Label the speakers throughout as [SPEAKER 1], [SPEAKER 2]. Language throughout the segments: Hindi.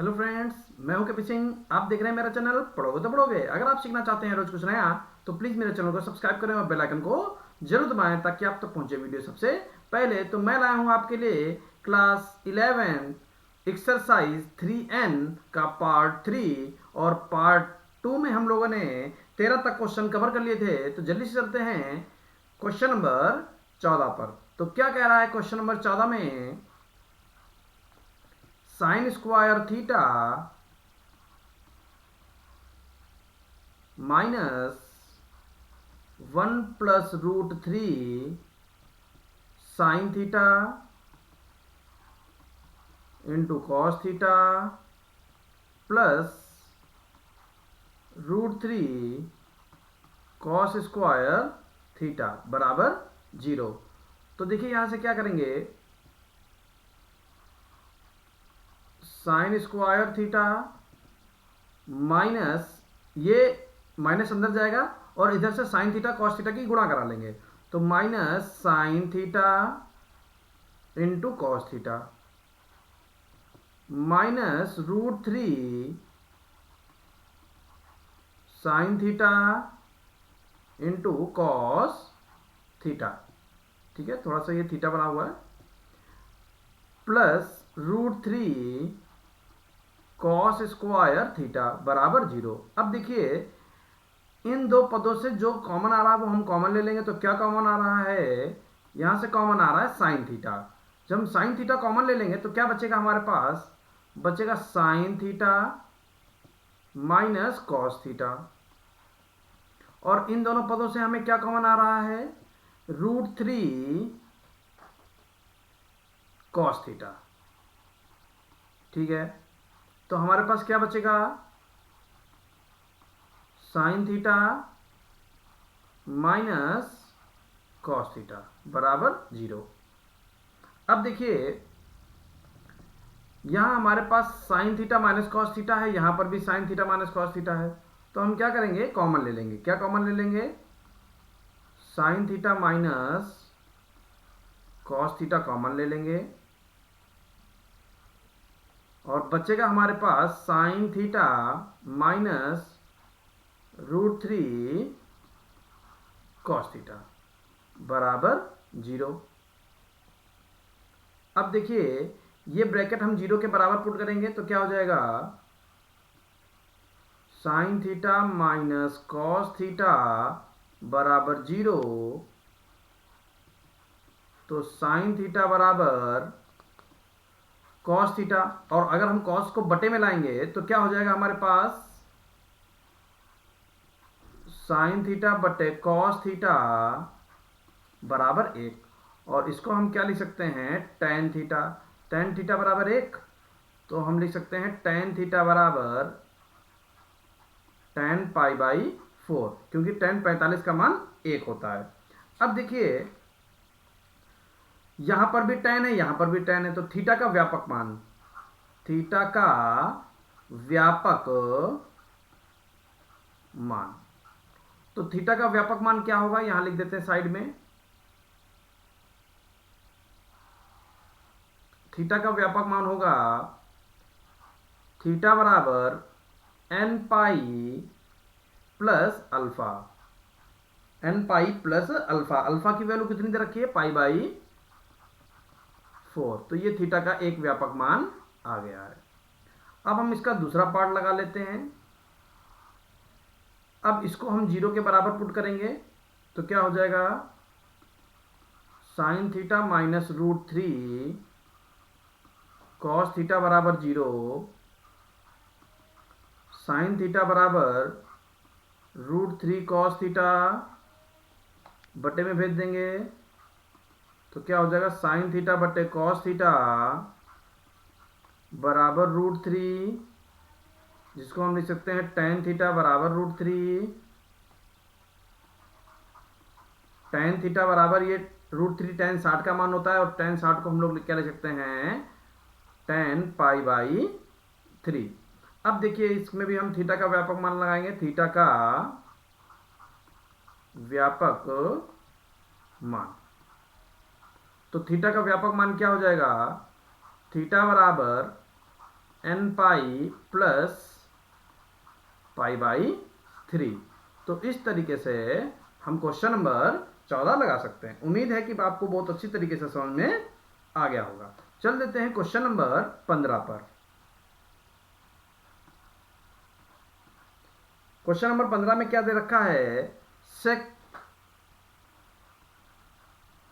[SPEAKER 1] हेलो फ्रेंड्स, मैं हूं कपिल सिंह। आप देख रहे हैं मेरा चैनल पढ़ोगे तो पढ़ोगे। अगर आप सीखना चाहते हैं रोज कुछ नया तो प्लीज़ मेरे चैनल को सब्सक्राइब करें और बेल आइकन को जरूर दबाएं ताकि आप तक पहुंचे वीडियो सबसे पहले। तो मैं लाया हूं आपके लिए क्लास 11 एक्सरसाइज 3N का पार्ट 3 और पार्ट 2 में हम लोगों ने 13 तक क्वेश्चन कवर कर लिए थे। तो जल्दी से चलते हैं क्वेश्चन नंबर 14 पर। तो क्या कह रहा है क्वेश्चन नंबर 14 में? Sign square theta minus 1 + √3 sine theta into cos theta plus √3 cos square theta बराबर 0। तो देखिए यहां से क्या करेंगे, साइन स्क्वायर थीटा माइनस, ये माइनस अंदर जाएगा और इधर से साइन थीटा कॉस थीटा की गुणा करा लेंगे। तो minus sine theta into cos theta minus √3 sine theta into cos theta. ठीक है, थोड़ा सा ये थीटा बना हुआ है, प्लस √3 कॉस स्क्वायर थीटा बराबर 0। अब देखिए इन दो पदों से जो कॉमन आ रहा है वो हम कॉमन ले लेंगे। तो क्या कॉमन आ रहा है? यहां से कॉमन आ रहा है साइन थीटा। जब हम साइन थीटा कॉमन ले लेंगे तो क्या बचेगा हमारे पास? बचेगा sine theta minus cos theta. और इन दोनों पदों से हमें क्या कॉमन आ रहा है? √3 कॉस थीटा। ठीक है, तो हमारे पास क्या बचेगा? Sine theta minus cos theta बराबर 0। अब देखिए यहां हमारे पास sine theta minus cos theta है, यहां पर भी sine theta minus cos theta है। तो हम क्या करेंगे, कॉमन ले लेंगे। क्या कॉमन ले लेंगे? Sine theta minus cos theta common ले लेंगे और बचेगा हमारे पास sine theta minus √3 cos theta बराबर 0। अब देखिए ये ब्रैकेट हम 0 के बराबर पुट करेंगे तो क्या हो जाएगा? Sign theta minus cos theta बराबर 0। तो साइन थीटा बराबर कॉस थीटा, और अगर हम कॉस को बटे में लाएंगे तो क्या हो जाएगा हमारे पास? साइन थीटा बटे कॉस थीटा बराबर 1। और इसको हम क्या लिख सकते हैं? Tan theta. टेन थीटा बराबर 1, तो हम लिख सकते हैं टेन थीटा बराबर टेन पाई बाई 4, क्योंकि टेन 45 का मान 1 होता है। अब देखिए यहां पर भी टेन है, यहां पर भी टेन है, तो थीटा का व्यापक मान, थीटा का व्यापक मान, तो थीटा का व्यापक मान क्या होगा? यहां लिख देते हैं साइड में। थीटा का व्यापक मान होगा थीटा बराबर n pi plus alpha. n pi plus alpha, alpha की वैल्यू कितनी दे रखी है? Pi by 4। तो ये थीटा का एक व्यापक मान आ गया है। अब हम इसका दूसरा पार्ट लगा लेते हैं। अब इसको हम 0 के बराबर पुट करेंगे तो क्या हो जाएगा? Sign theta minus √3 cos theta बराबर 0। साइन थीटा बराबर √3 कॉस थीटा बटे में भेज देंगे तो क्या हो जाएगा? साइन थीटा बटे कॉस थीटा बराबर √3, जिसको हम लिख सकते हैं टेन थीटा बराबर √3। टेन थीटा बराबर ये √3 टेन 60 का मान होता है, और टेन 60 को हम लोग क्या लिख सकते हैं? Ten pi by 3। अब देखिए इसमें भी हम थीटा का व्यापक मान लगाएंगे। थीटा का व्यापक मान, तो थीटा का व्यापक मान क्या हो जाएगा? थीटा बराबर n pi plus pi by 3। तो इस तरीके से हम क्वेश्चन नंबर 14 लगा सकते हैं। उम्मीद है कि आपको बहुत अच्छी तरीके से समझ में आ गया होगा। चल देते हैं क्वेश्चन नंबर 15 पर। क्वेश्चन नंबर 15 में क्या दे रखा है? सेक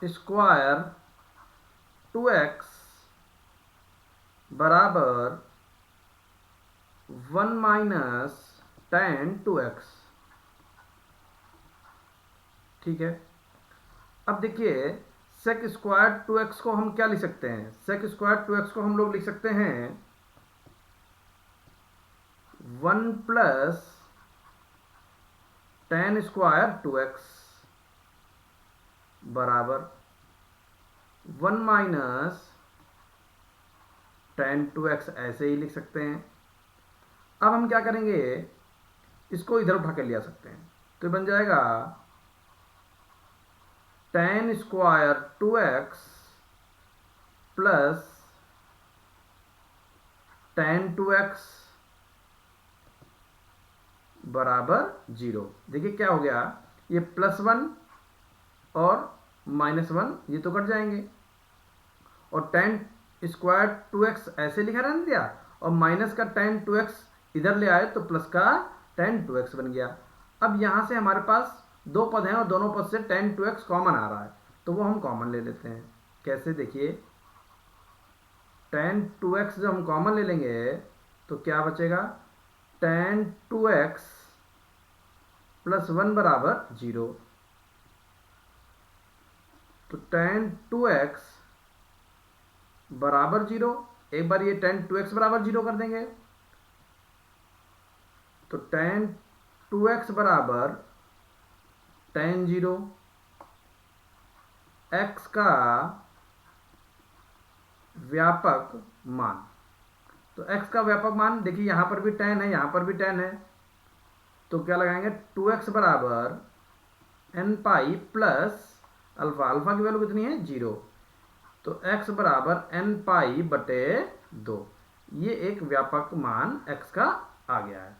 [SPEAKER 1] स्क्वायर 2x बराबर 1 माइनस tan 2x। ठीक है, अब देखिए सेक स्क्वायर 2x को हम क्या लिख सकते हैं? सेक स्क्वायर 2x को हम लोग लिख सकते हैं 1 प्लस tan स्क्वायर 2x बराबर 1 माइनस tan 2x, ऐसे ही लिख सकते हैं। अब हम क्या करेंगे, इसको इधर उठा कर ले आ सकते हैं, तो बन जाएगा tan square 2x plus tan 2x बराबर 0। देखिए क्या हो गया, ये +1 और -1 ये तो कट जाएंगे, और tan स्क्वायर 2x ऐसे लिखा रहने दिया, और माइनस का tan 2x इधर ले आए तो प्लस का tan 2x बन गया। अब यहाँ से हमारे पास दो पद हैं और दोनों पद से tan 2x कॉमन आ रहा है, तो वो हम कॉमन ले लेते हैं। कैसे? देखिए tan 2x जब हम कॉमन ले लेंगे तो क्या बचेगा, tan 2x प्लस 1 बराबर 0। तो tan 2x बराबर 0, एक बार ये tan 2x बराबर 0 कर देंगे, तो tan 2x बराबर tan 0, x का व्यापक मान। तो x का व्यापक मान देखिए, यहां पर भी tan है, यहां पर भी tan है, तो क्या लगाएंगे, 2x बराबर n pi plus alpha. Alpha की वैल्यू कितनी है? 0। तो x बराबर n पाई बटे 2। ये एक व्यापक मान x का आ गया है।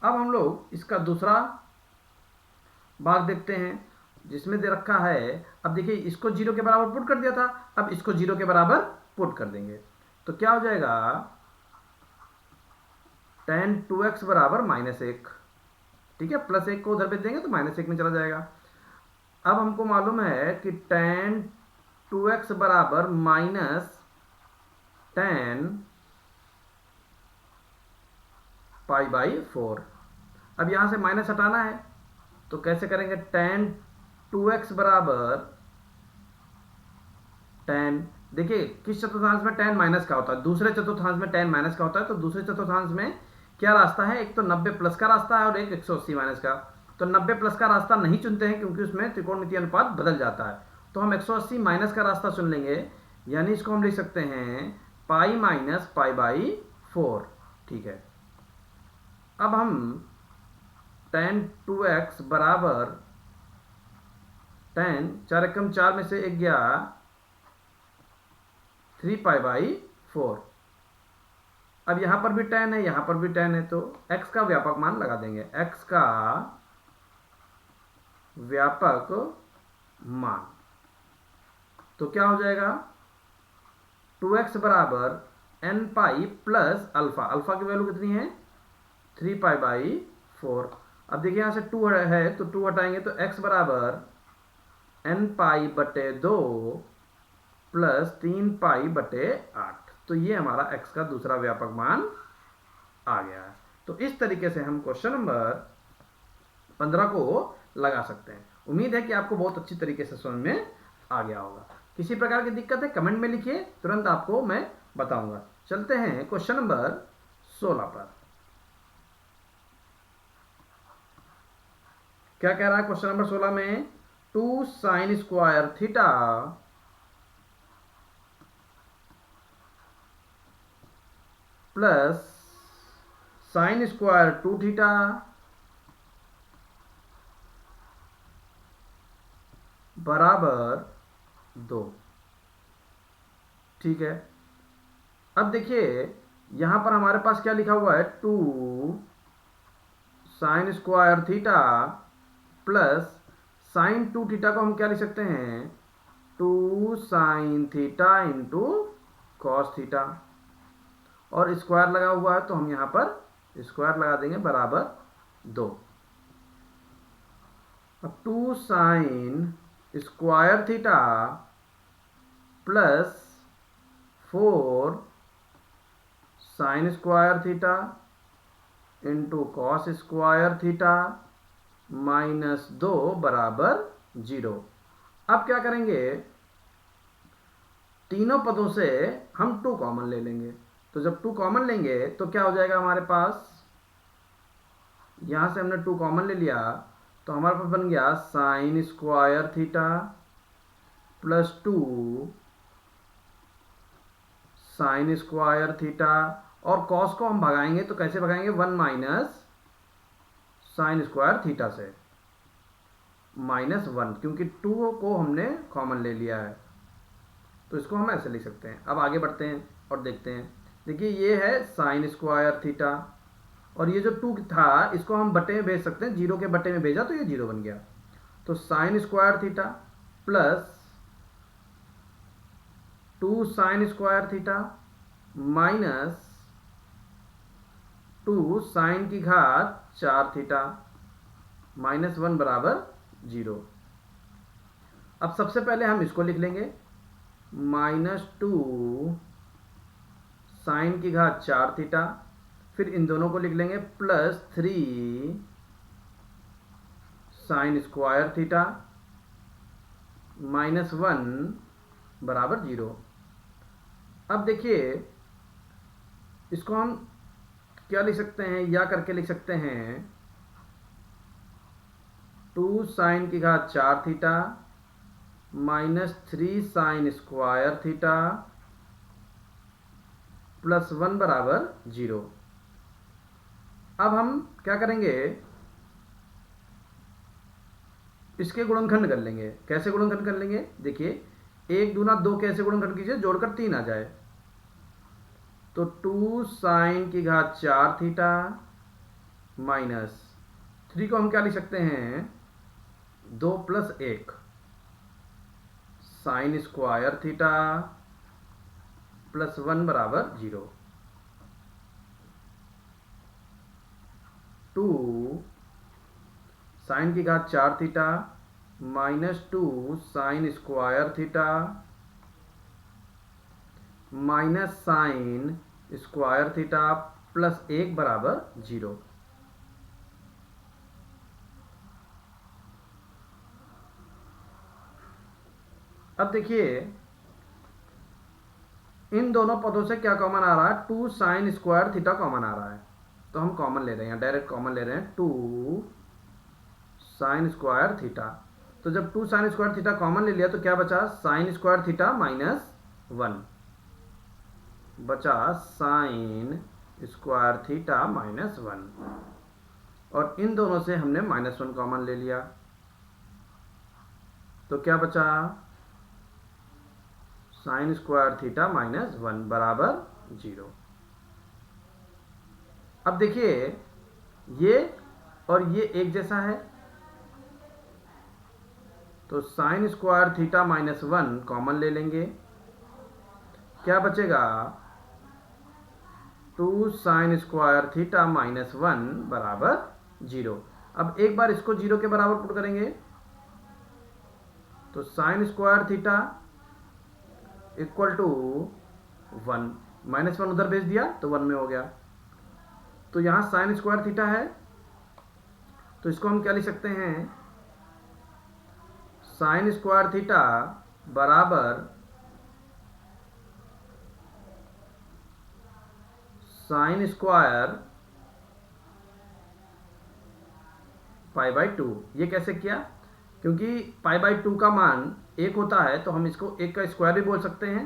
[SPEAKER 1] अब हम लोग इसका दूसरा भाग देखते हैं, जिसमें दे रखा है, अब देखिए इसको 0 के बराबर पुट कर दिया था, अब इसको 0 के बराबर पुट कर देंगे, तो क्या हो जाएगा, tan 2x बराबर -1। ठीक है, +1 को उधर भेज देंगे तो -1 में चला जाएगा। अब हमको मालूम है कि tan 2x बराबर माइनस tan पाई बाई 4। अब यहां से माइनस हटाना है, तो कैसे करेंगे, tan 2x बराबर tan, देखिए किस चतुर्थांश में tan माइनस का होता है? दूसरे चतुर्थांश में tan माइनस का होता है। तो दूसरे चतुर्थांश में क्या रास्ता है, एक तो 90 प्लस का रास्ता है और एक 180 माइनस का। तो 90 प्लस का रास्ता नहीं चुनते हैं क्योंकि उसमें त्रिकोणमितीय अनुपात बदल जाता है, तो हम 180 माइनस का रास्ता चुन लेंगे, यानी इसको हम लिख सकते हैं पाई माइनस पाई बाई 4। ठीक है, अब हम tan 2x बराबर tan 4 एकम 4 में से एक गया 3 पाई बाई 4। अब यहां पर भी tan है, यहां पर भी tan है, तो x का व्यापक मान लगा देंगे। x का व्यापक मान तो क्या हो जाएगा, 2x बराबर n pi plus alpha. Alpha की वैल्यू कितनी है, 3 पाई बाई 4। अब देखिए यहां से 2 है तो 2 हटाएंगे, तो x बराबर n पाई बटे 2 प्लस 3 पाई बटे 8। तो ये हमारा x का दूसरा व्यापक मान आ गया है। तो इस तरीके से हम क्वेश्चन नंबर 15 को लगा सकते हैं। उम्मीद है कि आपको बहुत अच्छी तरीके से समझ में आ गया होगा। किसी प्रकार की दिक्कत है कमेंट में लिखिए, तुरंत आपको मैं बताऊंगा। चलते हैं क्वेश्चन नंबर 16 पर। क्या कह रहा है क्वेश्चन नंबर 16 में, 2 sine square theta plus sine square 2 theta बराबर 2। ठीक है, अब देखिए यहां पर हमारे पास क्या लिखा हुआ है, 2 sine square theta plus sign 2 theta को हम क्या लिख सकते हैं, 2 sign theta into cos theta, और स्क्वायर लगा हुआ है तो हम यहां पर स्क्वायर लगा देंगे बराबर 2। अब 2 sine square theta plus 4 sign square theta into cos square theta minus 2 बराबर 0। अब क्या करेंगे, तीनों पदों से हम 2 कॉमन ले लेंगे। तो जब 2 कॉमन लेंगे तो क्या हो जाएगा हमारे पास, यहां से हमने 2 कॉमन ले लिया तो हमारे पास बन गया sign square theta plus 2 sine square theta, और कॉस को हम भगाएंगे तो कैसे भगाएंगे, 1 माइनस साइन स्क्वायर थीटा से, -1, क्योंकि 2 को हमने कॉमन ले लिया है तो इसको हम ऐसे लिख सकते हैं। अब आगे बढ़ते हैं और देखते हैं। देखिए ये है साइन स्क्वायर थीटा, और ये जो 2 था इसको हम बटे में भेज सकते हैं, 0 के बटे में भेजा तो ये 0 बन गया। तो sine square theta plus 2 sine square theta minus 2 sine की घात 4 थीटा -1 बराबर 0। अब सबसे पहले हम इसको लिख लेंगे, -2 साइन की घात 4 थीटा, फिर इन दोनों को लिख लेंगे प्लस 3 साइन स्क्वायर थीटा -1 बराबर 0। अब देखिए इसको हम क्या लिख सकते हैं, या करके लिख सकते हैं 2 साइन की घात 4 थीटा -3 साइन स्क्वायर थीटा +1 बराबर 0। अब हम क्या करेंगे, इसके गुणनखंड कर लेंगे। कैसे गुणनखंड कर लेंगे, देखिए 1 दूना 2 कैसे गुणनखंड कीजिए, जोड़कर 3 आ जाए। तो 2 साइन की घात 4 थीटा माइनस 3 को हम क्या लिख सकते हैं, 2 + 1 साइन स्क्वायर थीटा +1 बराबर 0। 2 साइन की घात 4 theta -2 sine square theta minus sign square theta +1 बराबर 0। अब देखिए इन दोनों पदों से क्या कॉमन आ रहा है, 2 साइन स्क्वायर थीटा कॉमन आ रहा है, तो हम कॉमन ले रहे हैं, डायरेक्ट कॉमन ले रहे हैं 2 साइन स्क्वायर थीटा। तो जब 2 साइन स्क्वायर थीटा कॉमन ले लिया तो क्या बचा, साइन स्क्वायर थीटा -1 बचा, साइन स्क्वायर थीटा -1, और इन दोनों से हमने -1 कॉमन ले लिया तो क्या बचा, साइन स्क्वायर थीटा -1 बराबर 0। अब देखिए ये और ये एक जैसा है, तो साइन स्क्वायर थीटा -1 कॉमन ले लेंगे, क्या बचेगा, 2 साइन स्क्वायर थीटा -1 बराबर 0। अब एक बार इसको 0 के बराबर पुट करेंगे तो sine square theta equal to 1, -1 उधर भेज दिया तो 1 में हो गया। तो यहां साइन स्क्वायर थीटा है तो इसको हम क्या लिख सकते हैं, साइन स्क्वायर थीटा बराबर साइन स्क्वायर π/2। ये कैसे किया, क्योंकि π/2 का मान 1 होता है तो हम इसको 1 का स्क्वायर भी बोल सकते हैं,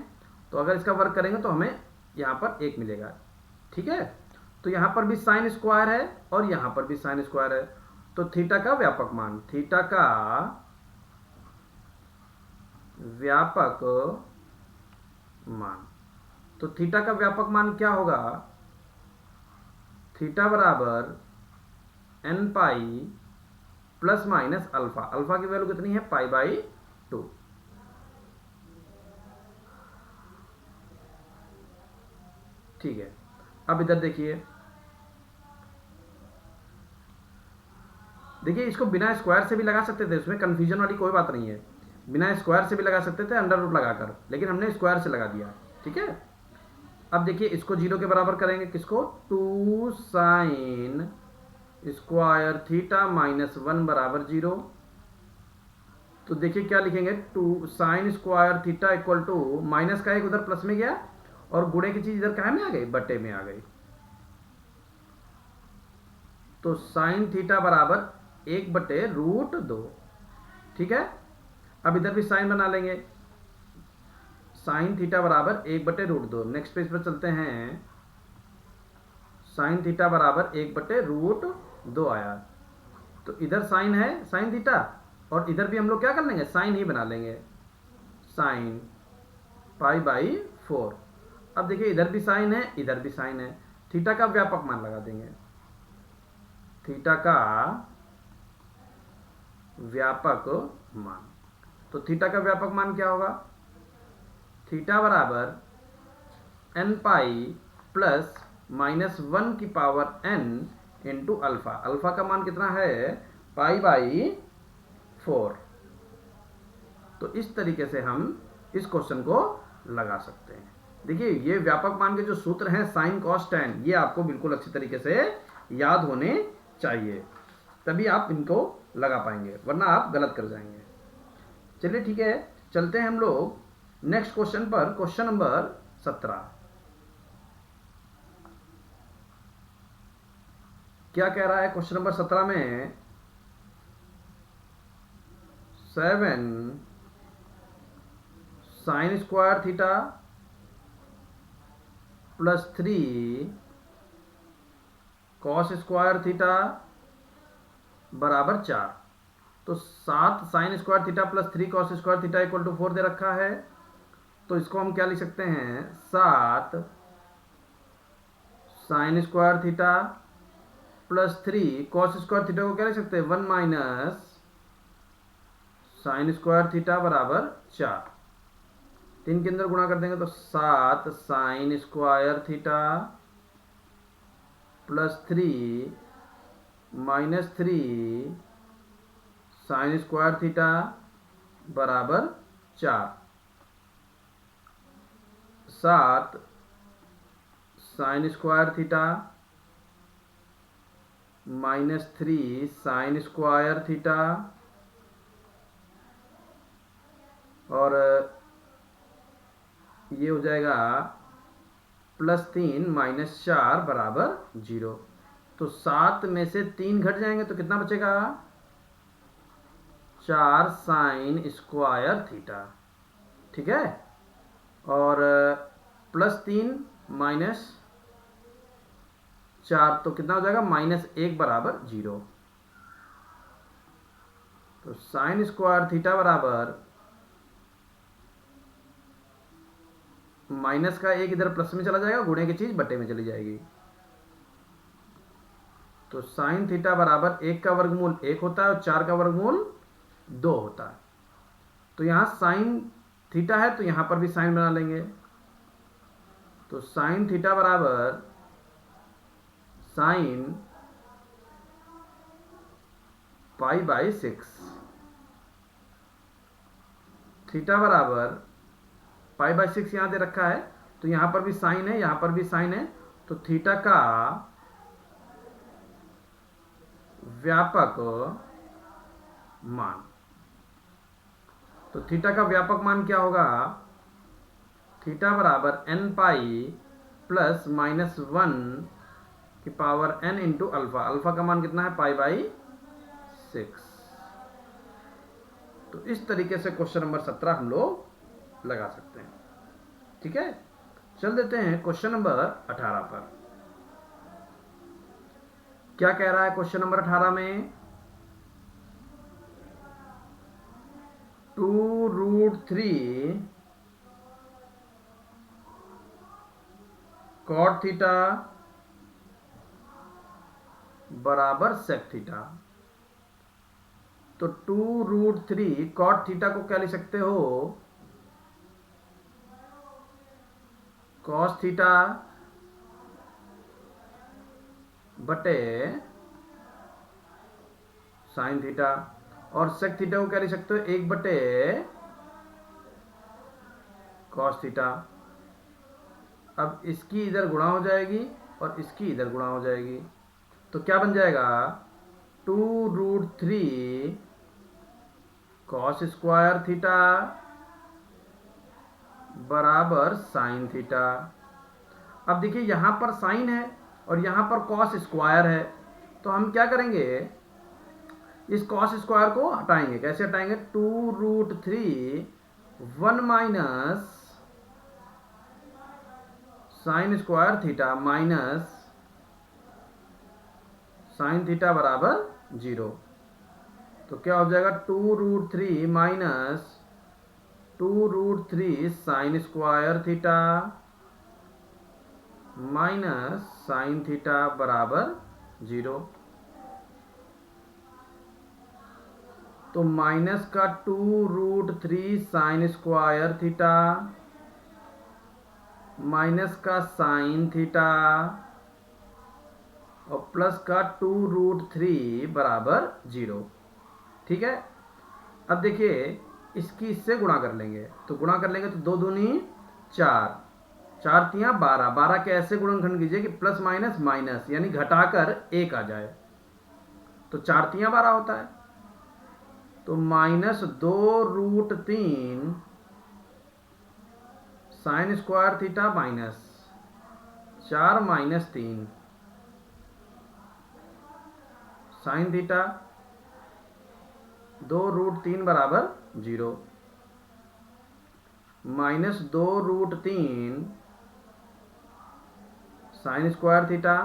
[SPEAKER 1] तो अगर इसका वर्क करेंगे तो हमें यहाँ पर 1 मिलेगा। ठीक है, तो यहाँ पर भी साइन स्क्वायर है और यहाँ पर भी साइन स्क्वायर है, तो थीटा का व्यापक मान, थीटा का व्यापक मान, तो थीटा का व्यापक मान क्या होगा, थीटा बराबर n pi plus minus alpha. Alpha की वैल्यू कितनी है? Pi by 2। ठीक है, अब इधर देखिए, इसको बिना स्क्वायर से भी लगा सकते थे, उसमें कंफ्यूजन वाली कोई बात नहीं है। बिना स्क्वायर से भी लगा सकते थे अंडर रूट लगाकर, लेकिन हमने स्क्वायर से लगा दिया। ठीक है, अब देखिए इसको जीरो के बराबर करेंगे, किसको? 2 साइन स्क्वायर थीटा माइनस 1 बराबर 0। तो देखिए क्या लिखेंगे? 2 sine square theta equal to, minus का एक उधर प्लस में गया और गुणे की चीज इधर कहाँ में आ गई? बट्टे में आ गई। तो साइन थीटा बराबर 1/√2। ठीक है, अब इधर भी साइन बना लेंगे, साइन थीटा बराबर 1/√2। नेक्स्ट पेज पर चलते हैं, साइन थीटा बराबर 1/√2 आया। तो इधर साइन है, साइन थीटा, और इधर भी हम लोग क्या कर लेंगे? साइन ही बना लेंगे, साइन पाई बाई 4। अब देखिए इधर भी साइन है, इधर भी साइन है, थीटा का व्यापक मान लगा देंगे। थीटा का व्यापक मान, तो थीटा का व्यापक मान क्या होगा? थीटा बराबर एन पाई प्लस माइनस 1 की power n into alpha. Alpha का मान कितना है? Pi by 4। तो इस तरीके से हम इस क्वेश्चन को लगा सकते हैं। देखिए ये व्यापक मान के जो सूत्र हैं साइन कॉस टैन, ये आपको बिल्कुल अच्छी तरीके से याद होने चाहिए, तभी आप इनको लगा पाएंगे, वरना आप गलत कर जाएंगे। चलिए ठीक है, चलते हैं हम लोग नेक्स्ट क्वेश्चन पर। क्वेश्चन नंबर 17 क्या कह रहा है? क्वेश्चन नंबर 17 में 7 sine square theta plus 3 cos square theta बराबर 4। तो 7 sine square theta plus 3 cos square theta equal to 4 दे रखा है। तो इसको हम क्या लिख सकते हैं? 7 sine square theta plus 3 cos square theta को क्या लिख सकते हैं? 1 माइनस साइन स्क्वायर थीटा बराबर 4। 3 के अंदर गुणा कर देंगे तो 7 sine square theta plus 3 minus 3 sign square theta बराबर 4। 7 sine square theta minus 3 sign square theta, और ये हो जाएगा प्लस 3 माइनस 4 बराबर 0। तो 7 में से 3 घट जाएंगे तो कितना बचेगा? 4 साइन स्क्वायर थीटा। ठीक है, और प्लस 3 माइनस 4 तो कितना हो जाएगा? -1 बराबर 0। तो साइन स्क्वायर थीटा बराबर, माइनस का एक इधर प्लस में चला जाएगा, गुणे की चीज बट्टे में चली जाएगी। तो साइन थीटा बराबर 1 का वर्गमूल 1 होता है और 4 का वर्गमूल 2 होता है। तो यहां साइन थीटा है तो यहां पर भी साइन बना लेंगे। तो साइन थीटा बराबर साइन पाई बाई 6। थीटा बराबर पाई बाई 6 यहां दे रखा है, तो यहां पर भी साइन है, यहां पर भी साइन है। तो थीटा का व्यापक मान, तो थीटा का व्यापक मान क्या होगा? थीटा बराबर एन पाई प्लस माइनस 1 की power n into alpha. Alpha का मान कितना है? Pi by 6। तो इस तरीके से क्वेश्चन नंबर 17 हम लोग लगा सकते हैं। ठीक है, चल देते हैं क्वेश्चन नंबर 18 पर। क्या कह रहा है क्वेश्चन नंबर 18 में? 2√3 कॉट थीटा बराबर सेक थीटा। तो 2√3 कॉट थीटा को क्या लिख सकते हो, कॉस थीटा बटे साइन थीटा, और सेक थीटा को क्या लिख सकते हो, 1 बटे कॉस थीटा। अब इसकी इधर गुणा हो जाएगी और इसकी इधर गुणा हो जाएगी, तो क्या बन जाएगा, 2√3 कॉस स्क्वायर थीटा बराबर साइन थीटा। अब देखिए यहां पर साइन है और यहां पर कॉस स्क्वायर है, तो हम क्या करेंगे, इस कॉस स्क्वायर को हटाएंगे। कैसे हटाएंगे, 2√3 1 minus sign square theta minus sine theta बराबर 0। तो क्या हो जाएगा, 2√3 minus 2√3 sign square theta minus sine theta बराबर 0। तो माइनस का 2√3 साइन स्क्वायर थीटा माइनस का साइन थीटा और प्लस का 2√3 बराबर 0। ठीक है। अब देखिए इसकी इससे गुणा कर लेंगे, तो गुणा कर लेंगे तो 2 दूनी 4, 4 तियां 12, 12 के ऐसे गुणनखंड कीजिए कि प्लस माइनस माइनस यानी घटाकर 1 आ जाए, तो 4 तियां 12 होता है। तो -2√3 sign square theta minus 4 - 3 sine theta, 2√3 बराबर 0, -2√3 sign square theta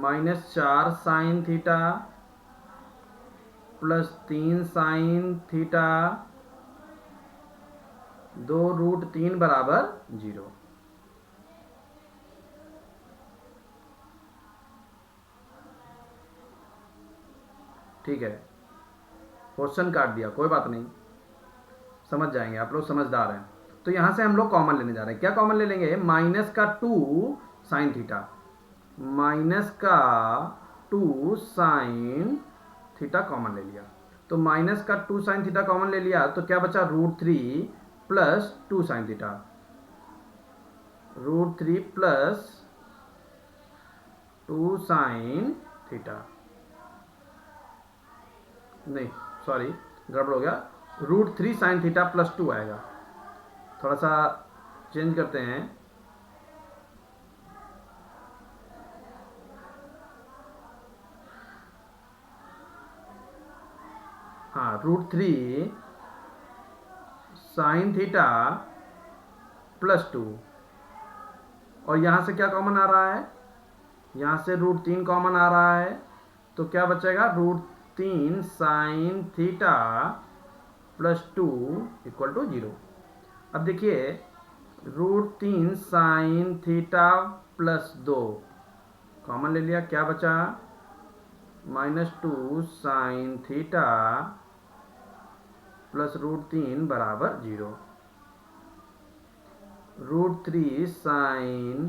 [SPEAKER 1] -4 sine theta plus 3 sine theta, 2√3 बराबर 0। ठीक है, क्वेश्चन काट दिया, कोई बात नहीं, समझ जाएंगे आप लोग, समझदार हैं। तो यहां से हम लोग कॉमन लेने जा रहे हैं। क्या कॉमन ले लेंगे, माइनस का 2 साइन थीटा, माइनस का 2 साइन थीटा कॉमन ले लिया। तो माइनस का 2 साइन थीटा कॉमन ले लिया, तो क्या बचा, √3 plus 2 sine theta, √3 plus 2 sine theta, नहीं सॉरी गड़बड़ हो गया, √3 साइन थीटा प्लस 2 आएगा। थोड़ा सा चेंज करते हैं, हाँ, √3 साइन थीटा प्लस 2, और यहां से क्या कॉमन आ रहा है, यहां से √3 कॉमन आ रहा है, तो क्या बचेगा, √3 sine theta plus 2 equal to 0। अब देखिए √3 साइन थीटा प्लस 2 कॉमन ले लिया, क्या बचा, -2 साइन थीटा प्लस √3 बराबर 0। √3 sine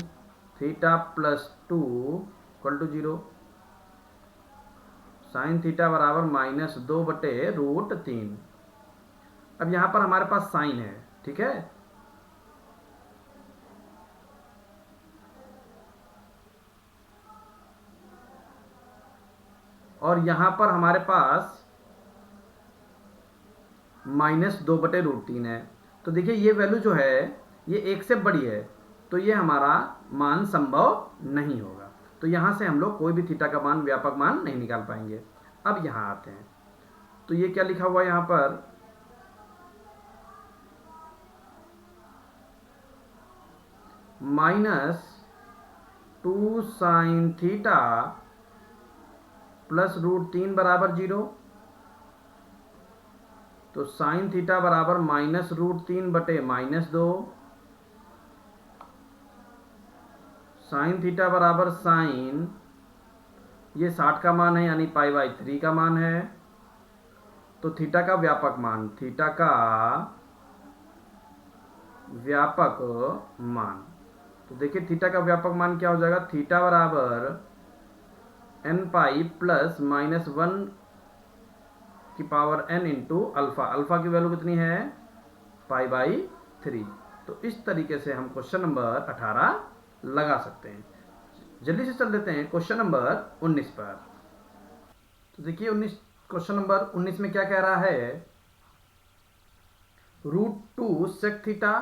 [SPEAKER 1] theta plus 2 equal to 0। Sine theta बराबर -2 बटे √3। अब यहां पर हमारे पास साइन है, ठीक है, और यहां पर हमारे पास -2 बटे √3 है। तो देखिए ये वैल्यू जो है ये 1 से बड़ी है, तो ये हमारा मान संभव नहीं होगा। तो यहां से हम लोग कोई भी थीटा का मान, व्यापक मान नहीं निकाल पाएंगे। अब यहां आते हैं, तो ये क्या लिखा हुआ है यहां पर, -2 साइन थीटा प्लस √3 बराबर 0। तो साइन थीटा बराबर -√3 बटे -2, साइन थीटा बराबर साइन ये 60 का मान है यानी π/3 का मान है। तो थीटा का व्यापक मान, थीटा का व्यापक मान, तो देखिए थीटा का व्यापक मान क्या हो जाएगा, थीटा बराबर n पाई प्लस -1 की power n into alpha. Alpha की वैल्यू कितनी है, π/3। तो इस तरीके से हम क्वेश्चन नंबर 18 लगा सकते हैं। जल्दी से चल देते हैं क्वेश्चन नंबर 19 पर। तो देखिए क्वेश्चन नंबर 19 में क्या कह रहा है, √2 sec theta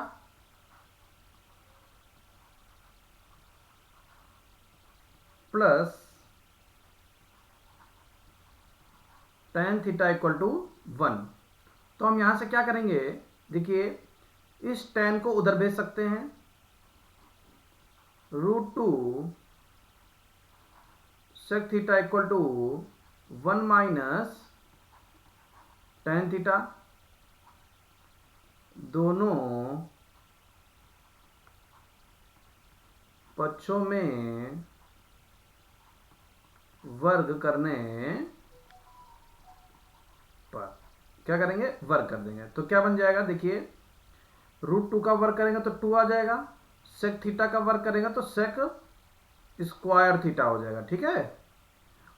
[SPEAKER 1] plus tan theta equal to 1। तो हम यहां से क्या करेंगे, देखिए इस tan को उधर भेज सकते हैं, √2 sec theta equal to 1 minus tan theta, दोनों पक्षों में वर्ग करने पर क्या करेंगे, वर्ग कर देंगे। तो क्या बन जाएगा, देखिए √2 का वर्ग करेंगे तो 2 आ जाएगा, सेक थीटा का वर्ग करेंगे तो सेक स्क्वायर थीटा हो जाएगा, ठीक है।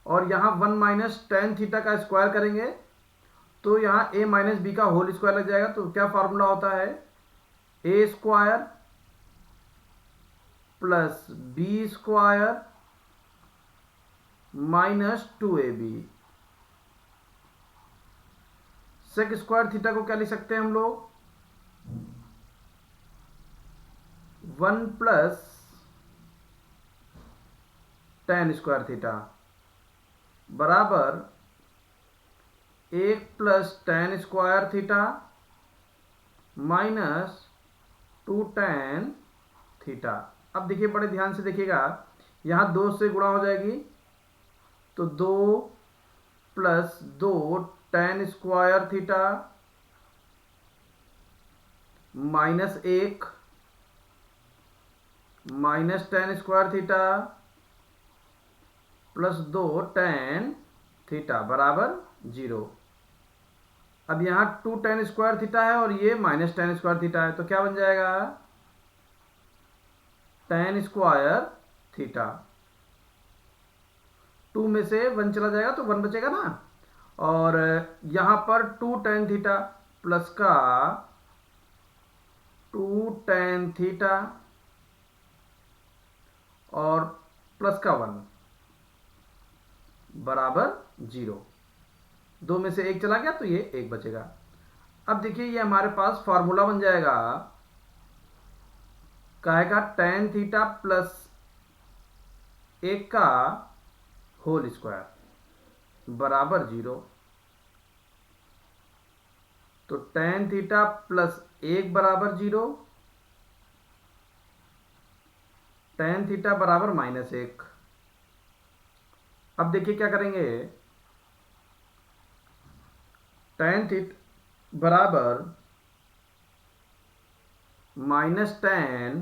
[SPEAKER 1] और यहां 1 माइनस tan थीटा का स्क्वायर करेंगे तो यहां a माइनस बी का होल स्क्वायर लग जाएगा। तो क्या फार्मूला होता है, a square plus B square minus 2ab। Sec square theta को क्या लिख सकते हैं हम लोग, 1 प्लस tan स्क्वायर थीटा बराबर 1 plus tan square theta minus 2 tan theta. अब देखिए बड़े ध्यान से देखिएगा, यहां 2 से गुणा हो जाएगी तो 2 plus 2 tan square theta minus 1 minus tan square theta plus 2 tan theta बराबर 0। अब यहां 2 tan स्क्वायर थीटा है और ये माइनस tan स्क्वायर थीटा है, तो क्या बन जाएगा, tan स्क्वायर थीटा। 2 में से 1 चला जाएगा तो 1 बचेगा ना, और यहां पर 2 tan थीटा प्लस का 2 tan थीटा और प्लस का 1 बराबर 0। 2 में से 1 चला गया तो ये 1 बचेगा। अब देखिए ये हमारे पास फॉर्मूला बन जाएगा, कहेगा tan थीटा प्लस 1 का होल स्क्वायर बराबर 0। तो tan थीटा प्लस 1 बराबर 0, tan थीटा बराबर -1। अब देखिए क्या करेंगे, tan थीटा बराबर माइनस tan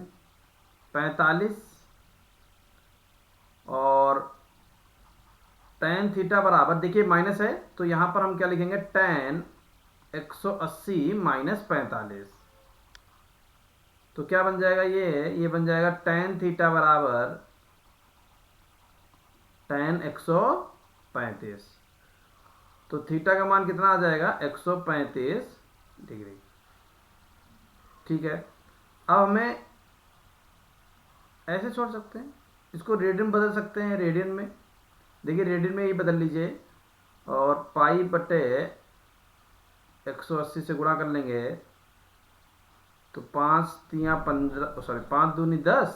[SPEAKER 1] 45 और tan थीटा बराबर, देखिए माइनस है तो यहां पर हम क्या लिखेंगे, tan 180 माइनस 45। तो क्या बन जाएगा, ये बन जाएगा tan थीटा बराबर tan 135। तो थीटा का मान कितना आ जाएगा, 135 डिग्री, ठीक है। अब हमें ऐसे छोड़ सकते हैं, इसको रेडियन बदल सकते हैं, रेडियन में देखिए, रेडियन में ये बदल लीजिए और पाई बटे 180 से गुणा कर लेंगे तो 5 तियाँ 15, सॉरी 5 दूनी 10,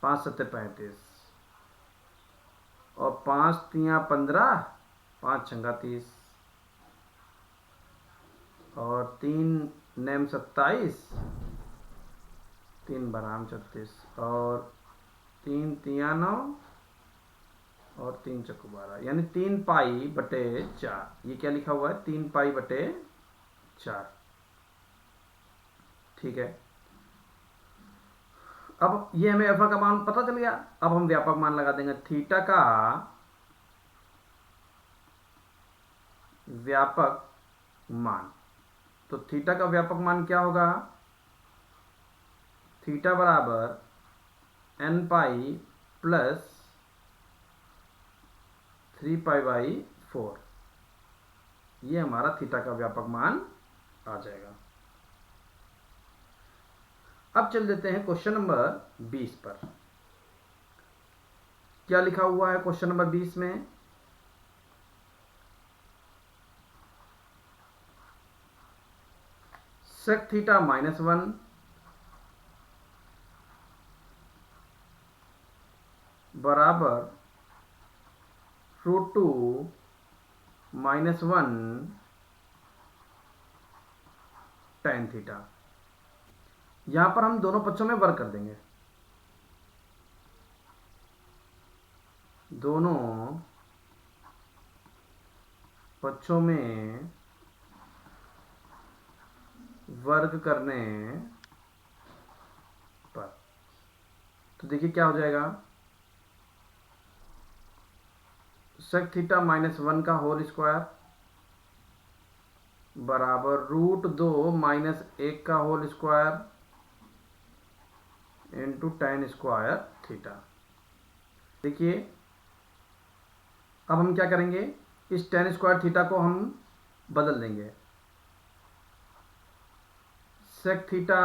[SPEAKER 1] 5 सत्ते 35 और 5 तियाँ 15, 5 छंगा 30 और 3 नेम 27, 3 बाराम 36 और 3 तियाँ 9 और 3 चक्कू 12, यानी 3 पाई बटे 4। ये क्या लिखा हुआ है, 3 पाई बटे 4, ठीक है। अब ये हमें अल्फा का मान पता चल गया। अब हम व्यापक मान लगा देंगे। थीटा का व्यापक मान, तो थीटा का व्यापक मान क्या होगा? थीटा बराबर एन पाई प्लस 3 पाई/4, ये हमारा थीटा का व्यापक मान आ जाएगा। अब चल देते हैं क्वेश्चन नंबर 20 पर। क्या लिखा हुआ है क्वेश्चन नंबर 20 में? सेक थीटा -1 बराबर √2 -1 tan थीटा। यहां पर हम दोनों पक्षों में वर्ग कर देंगे। दोनों पक्षों में वर्ग करने पर, तो देखिए क्या हो जाएगा। सेक थीटा -1 का होल स्क्वायर बराबर √2 -1 का whole square into tan square theta. देखिए अब हम क्या करेंगे, इस tan स्क्वायर थीटा को हम बदल देंगे। सेक थीटा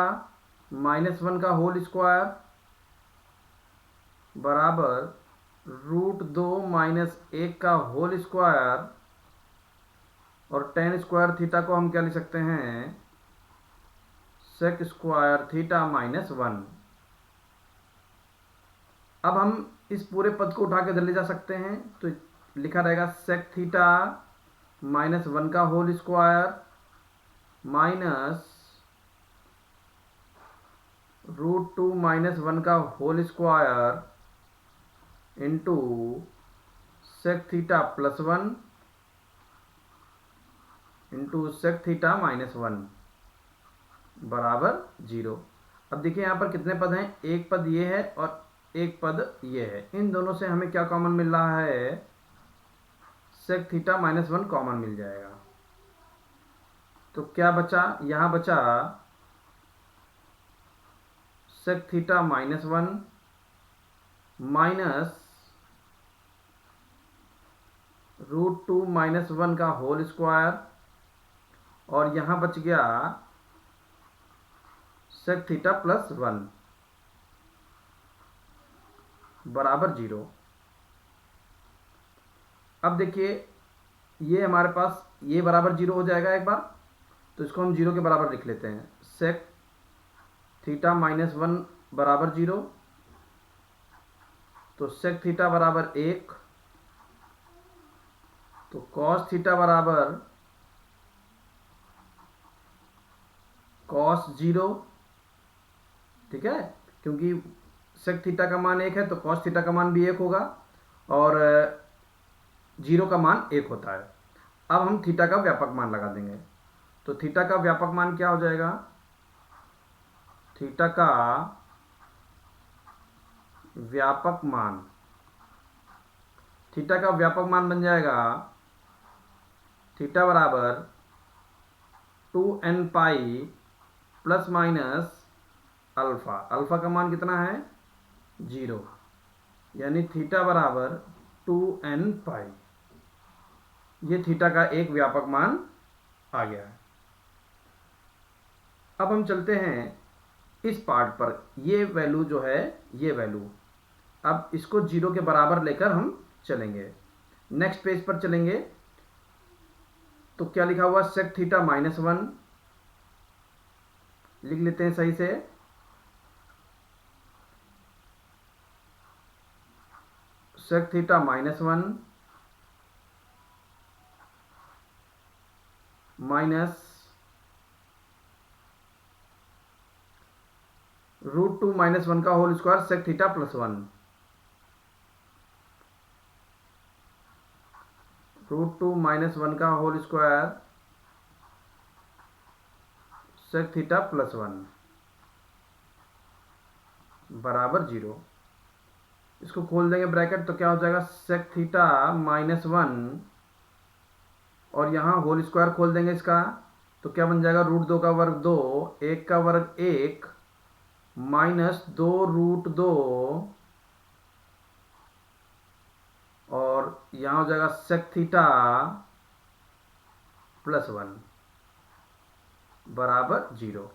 [SPEAKER 1] -1 का होल स्क्वायर बराबर √2 -1 का होल स्क्वायर, और tan स्क्वायर थीटा को हम क्या लिख सकते हैं, सेक स्क्वायर थीटा -1। अब हम इस पूरे पद को उठा के इधर ले जा सकते हैं, तो लिखा रहेगा सेक थीटा -1 का होल स्क्वायर माइनस √2 -1 का whole square into sec theta +1 into sec theta -1 बराबर 0। अब देखिए यहाँ पर कितने पद हैं, एक पद ये है और एक पद ये है। इन दोनों से हमें क्या कॉमन मिल रहा है, सेक थीटा -1 कॉमन मिल जाएगा। तो क्या बचा, यहाँ बचा सेक थीटा -1 माइनस √2 -1 का होल स्क्वायर, और यहाँ बच गया सेक थीटा +1 बराबर 0। अब देखिए ये हमारे पास ये बराबर 0 हो जाएगा एक बार, तो इसको हम 0 के बराबर लिख लेते हैं। सेक थीटा -1 बराबर 0, तो सेक थीटा बराबर 1, तो कॉस थीटा बराबर कॉस 0, ठीक है, क्योंकि सेक थीटा का मान 1 है तो कॉस थीटा का मान भी 1 होगा, और 0 का मान 1 होता है। अब हम थीटा का व्यापक मान लगा देंगे, तो थीटा का व्यापक मान क्या हो जाएगा, थीटा का व्यापक मान, थीटा का व्यापक मान बन जाएगा थीटा बराबर 2n पाई प्लस माइनस अल्फा। अल्फा का मान कितना है, 0, यानी थीटा बराबर 2n पाई। ये थीटा का एक व्यापक मान आ गया है। अब हम चलते हैं इस पार्ट पर, ये वैल्यू जो है, ये वैल्यू, अब इसको 0 के बराबर लेकर हम चलेंगे। नेक्स्ट पेज पर चलेंगे, तो क्या लिखा हुआ, सेक थीटा -1 लिख लेते हैं सही से। सेक थीटा -1 माइनस √2 -1 का होल स्क्वायर सेक थीटा +1, √2 -1 का होल स्क्वायर सेक थीटा +1। बराबर 0। इसको खोल देंगे ब्रैकेट तो क्या हो जाएगा सेक थीटा -1 और यहाँ होल स्क्वायर खोल देंगे इसका तो क्या बन जाएगा √2 का वर्ग 2, 1 का वर्ग 1 -2 √2 और यहाँ हो जाएगा सेक थीटा +1 बराबर 0।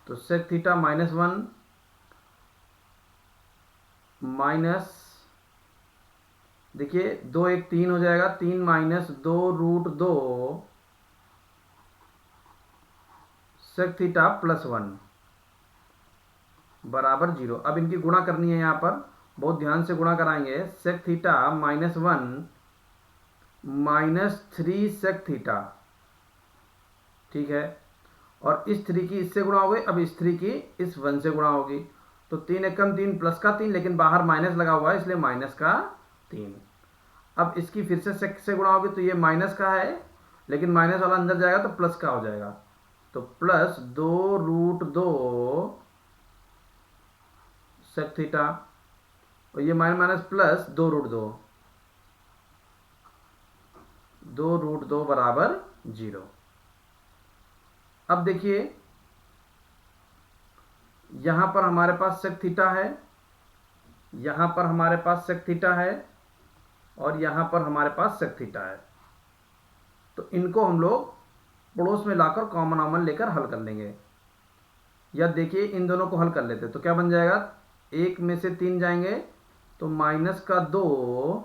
[SPEAKER 1] तो सेक थीटा -1 माइनस देखिए 2 1 3 हो जाएगा 3 -2 √2 सेक थीटा +1 बराबर 0। अब इनकी गुणा करनी है यहाँ पर बहुत ध्यान से गुणा कराएंगे। सेक थीटा -1 -3 सेक थीटा ठीक है और इस 3 की इससे गुणा हो गई। अब इस 3 की इस 1 से गुणा होगी तो 3 एकम 3 प्लस का 3 लेकिन बाहर माइनस लगा हुआ है इसलिए माइनस का 3। अब इसकी फिर से सेक से गुणा होगी तो ये माइनस का है लेकिन माइनस वाला अंदर जाएगा तो प्लस का हो जाएगा तो +2 √2 सेक थीटा और ये माइनस प्लस 2 √2 बराबर 0। अब देखिए यहां पर हमारे पास सेक थीटा है, यहां पर हमारे पास सेक थीटा है और यहां पर हमारे पास सेक थीटा है तो इनको हम लोग पड़ोस में लाकर कॉमन लेकर हल कर लेंगे। या देखिए इन दोनों को हल कर लेते तो क्या बन जाएगा 1 में से 3 जाएंगे तो -2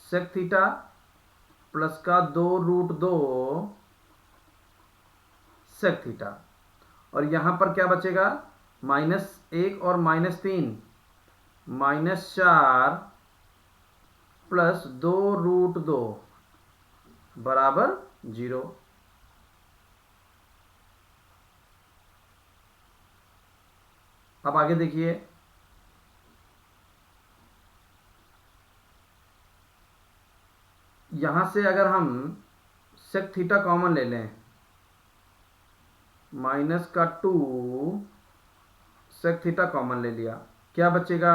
[SPEAKER 1] सेक थीटा प्लस का 2 √2 सेक थीटा और यहां पर क्या बचेगा -1 और -3 -4 प्लस 2 √2 बराबर 0। अब आगे देखिए यहां से अगर हम सेक थीटा कॉमन ले लें -2 सेक थीटा कॉमन ले लिया क्या बचेगा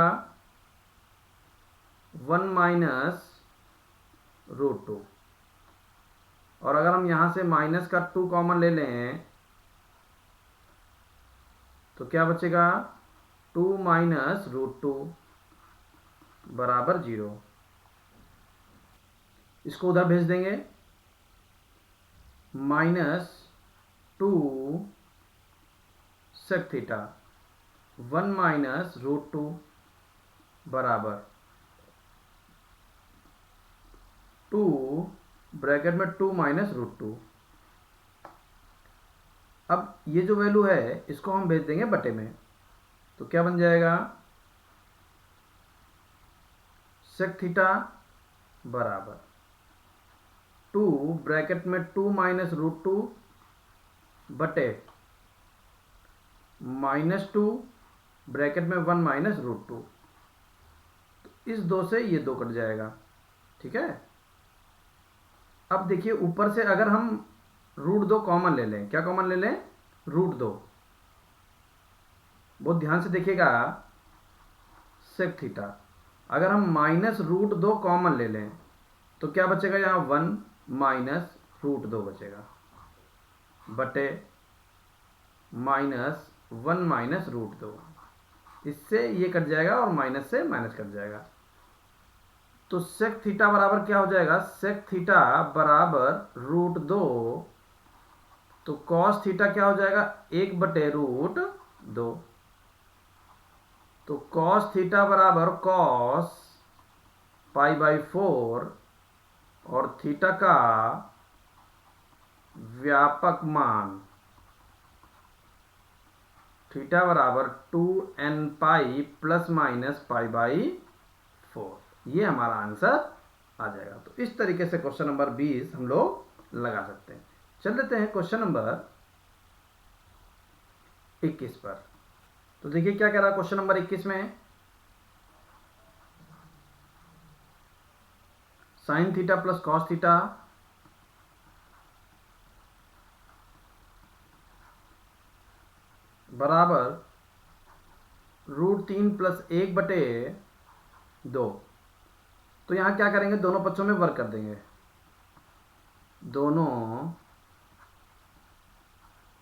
[SPEAKER 1] 1 -√2 और अगर हम यहां से -2 कॉमन ले लें तो क्या बचेगा 2 -√2 बराबर 0। इसको उधर भेज देंगे -2 सेक थीटा 1 -√2 बराबर 2 ब्रैकेट में 2 -√2। अब ये जो वैल्यू है इसको हम भेज देंगे बटे में तो क्या बन जाएगा सेक थीटा बराबर 2 ब्रैकेट में 2 -√2 बटे -2 ब्रैकेट में 1 -√2 तो इस 2 से ये 2 कट जाएगा ठीक है। अब देखिए ऊपर से अगर हम √2 कॉमन ले लें क्या कॉमन ले लें √2 बहुत ध्यान से देखिएगा सेक थीटा अगर हम -√2 कॉमन ले लें तो क्या बचेगा यहाँ 1 -√2 बचेगा बटे -1 -√2 इससे ये कट जाएगा और माइनस से माइनस कट जाएगा तो सेक थीटा बराबर क्या हो जाएगा सेक थीटा बराबर √2 तो कॉस थीटा क्या हो जाएगा 1/√2 तो कॉस थीटा बराबर कॉस π/4 और थीटा का व्यापक मान थीटा बराबर 2nπ ± π/4 ये हमारा आंसर आ जाएगा। तो इस तरीके से क्वेश्चन नंबर 20 हम लोग लगा सकते हैं। चल लेते हैं क्वेश्चन नंबर 21 पर। तो देखिए क्या कह रहा है क्वेश्चन नंबर 21 में sign theta plus cos theta बराबर √3 + 1/2। तो यहाँ क्या करेंगे, दोनों पक्षों में वर्ग कर देंगे। दोनों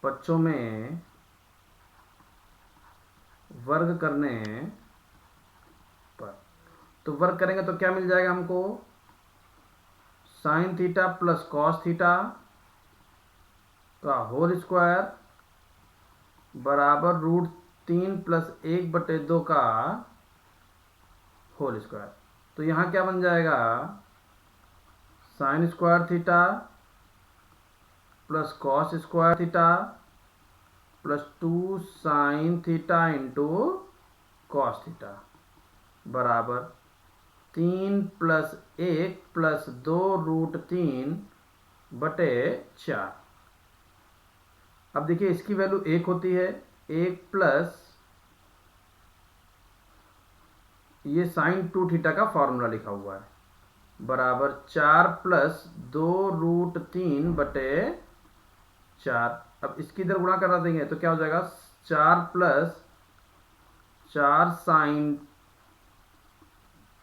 [SPEAKER 1] पक्षों में वर्ग करने पर, तो वर्ग करेंगे तो क्या मिल जाएगा हमको, sin theta plus cos theta का होल स्क्वायर बराबर √3 + 1/2 का होल स्क्वायर। तो यहाँ क्या बन जाएगा, sin square theta plus cos square theta plus 2 sin theta into cos theta बराबर 3+1+2√3/4। अब देखिए इसकी वैल्यू 1 होती है, 1 प्लस ये sin 2 थीटा का फॉर्मूला लिखा हुआ है बराबर 4 + 2√3/4। अब इसकी इधर गुणा करा देंगे तो क्या हो जाएगा, 4 + 4 sin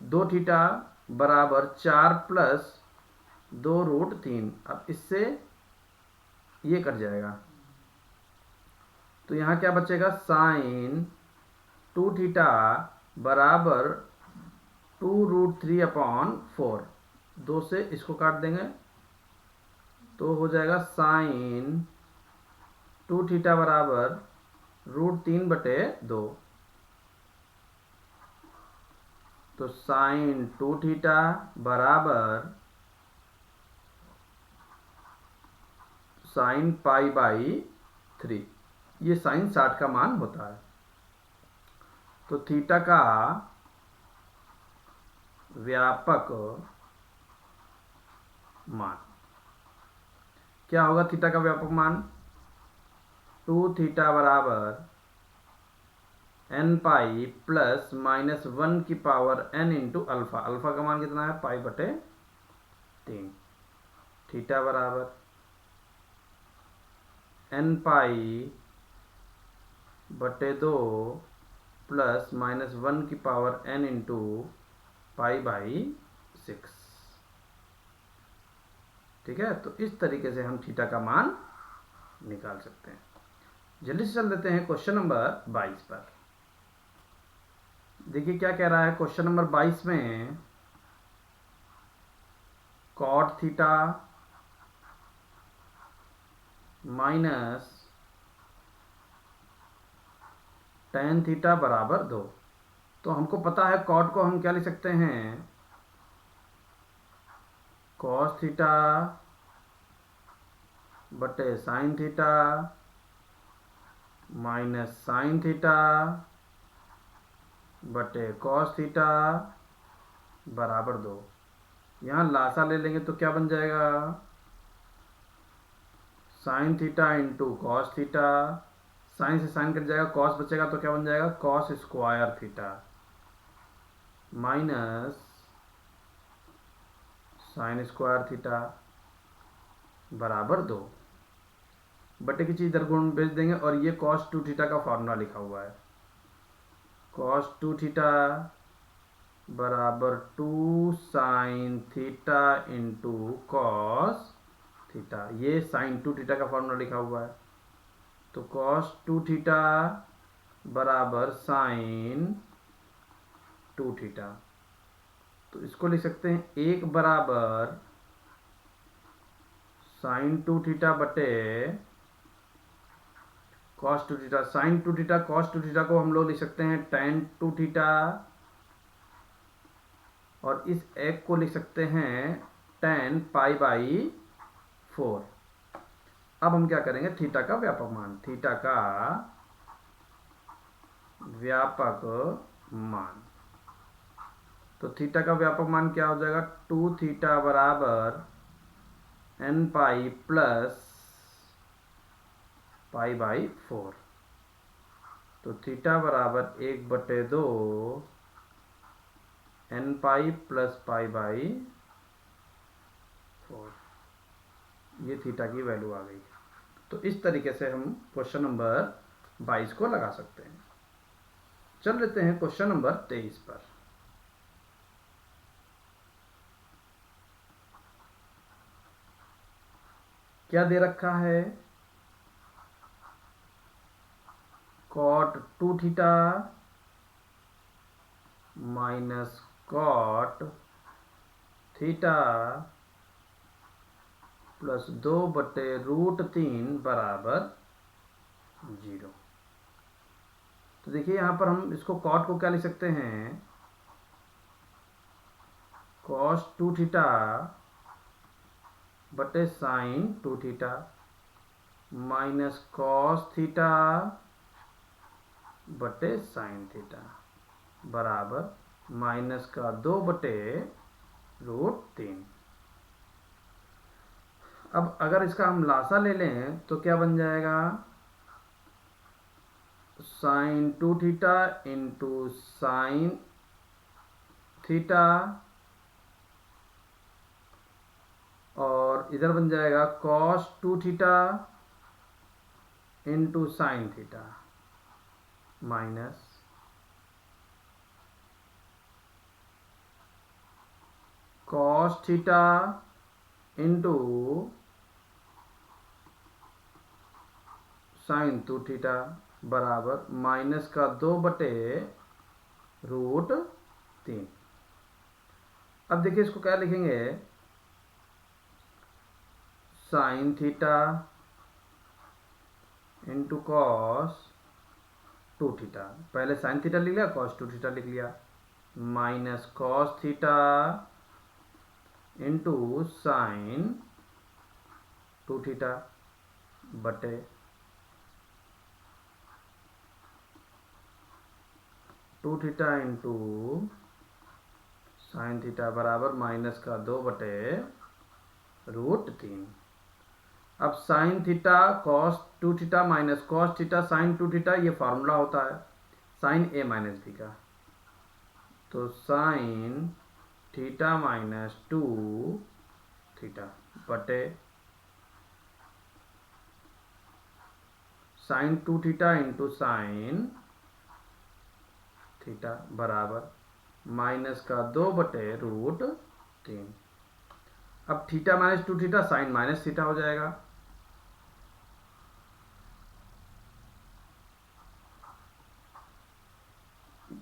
[SPEAKER 1] 2 थीटा बराबर 4 + 2√3। अब इससे ये कट जाएगा तो यहाँ क्या बचेगा, sin 2 थीटा बराबर 2√3/4। 2 से इसको काट देंगे तो हो जाएगा sin 2 थीटा बराबर √3/2। तो sin 2 थीटा बराबर sin π/3। ये sin 60 का मान होता है। तो थीटा का व्यापक मान क्या होगा, थीटा का व्यापक मान 2 थीटा बराबर n pi plus -1n into alpha. Alpha का मान कितना है, π/3। थीटा बराबर n π/2 प्लस -1n इंटू π/6। ठीक है, तो इस तरीके से हम थीटा का मान निकाल सकते हैं। जल्दी से चल देते हैं क्वेश्चन नंबर 22 पर। देखिए क्या कह रहा है क्वेश्चन नंबर 22 में, cot theta minus tan theta बराबर 2। तो हमको पता है कॉट को हम क्या लिख सकते हैं, cos थीटा बटे sin theta minus sin theta बटे cos थीटा बराबर 2। यहाँ लासा ले लेंगे तो क्या बन जाएगा, sin theta into cos theta, sine से साइन कट जाएगा, cos बचेगा तो क्या बन जाएगा, cos square theta minus sin square theta बराबर 2। बटे की चीज इधर गुण भेज देंगे और ये cos 2 थीटा का फॉर्मूला लिखा हुआ है, cos 2 थीटा बराबर 2 sin theta into cos theta. ये sin 2 थीटा का फॉर्मूला लिखा हुआ है, तो cos 2 थीटा बराबर sin 2 थीटा। तो इसको लिख सकते हैं 1 बराबर sin 2 थीटा बटे cos 2 theta. sin 2 theta cos 2 theta को हम लोग लिख सकते हैं tan 2 थीटा, और इस एक को लिख सकते हैं tan π/4। अब हम क्या करेंगे, थीटा का व्यापक मान, थीटा का व्यापक मान। तो थीटा का व्यापक मान क्या हो जाएगा, 2 थीटा बराबर n पाई प्लस π/4। तो थीटा बराबर 1/2 n पाई प्लस π/4। ये थीटा की वैल्यू आ गई। तो इस तरीके से हम क्वेश्चन नंबर 22 को लगा सकते हैं। चल लेते हैं क्वेश्चन नंबर 23 पर। क्या दे रखा है? cot 2 theta minus cot theta plus 2/√3 बराबर 0। तो देखिए यहाँ पर हम इसको cot को क्या लिख सकते हैं? cos 2 थीटा बटे sine 2 theta minus cos theta बटे साइन थीटा बराबर माइनस का 2/√3। अब अगर इसका हम लासा ले लें तो क्या बन जाएगा? Sine 2 theta into sine theta और इधर बन जाएगा cos 2 theta into sine theta minus cos theta into sine 2 theta बराबर माइनस का 2/√3। अब देखिए इसको क्या लिखेंगे? Sine theta into cos 2 theta, पहले साइन थीटा लिख लिया, cos 2 थीटा लिख लिया, minus cos theta into sine 2 theta बटे 2 थीटा इंटू साइन थीटा बराबर माइनस का 2/√3। अब sign theta cos 2 theta minus cos theta sine 2 theta, ये फार्मूला होता है साइन a माइनस b का। तो साइन थीटा माइनस 2 थीटा बटे sine 2 theta into sine theta बराबर माइनस का 2/√3। अब theta minus 2 theta sine minus theta हो जाएगा।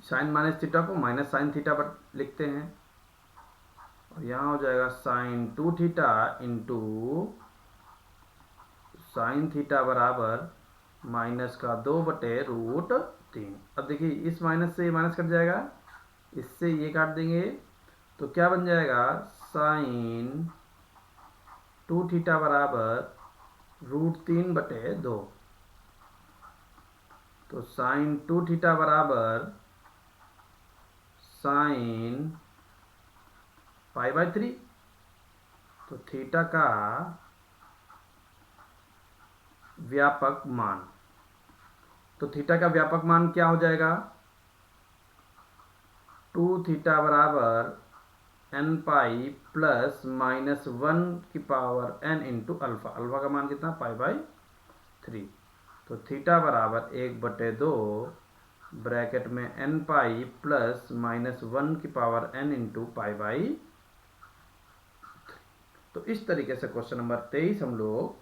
[SPEAKER 1] साइन माइनस थीटा को माइनस साइन थीटा पर लिखते हैं और यहाँ हो जाएगा sine 2 theta into sine theta बराबर माइनस का 2/√3। अब देखिए इस माइनस से ये माइनस कट जाएगा, इससे ये काट देंगे तो क्या बन जाएगा? साइन 2 थीटा बराबर √3/2। तो साइन 2 थीटा बराबर साइन π/3। तो थीटा का व्यापक मान, तो थीटा का व्यापक मान क्या हो जाएगा? 2 थीटा बराबर n पाई प्लस माइनस 1 की power n into alpha. Alpha का मान कितना? π/3। तो थीटा बराबर 1/2 ब्रैकेट में n पाई प्लस माइनस 1 की पावर n इंटू π/3। तो इस तरीके से क्वेश्चन नंबर 23 हम लोग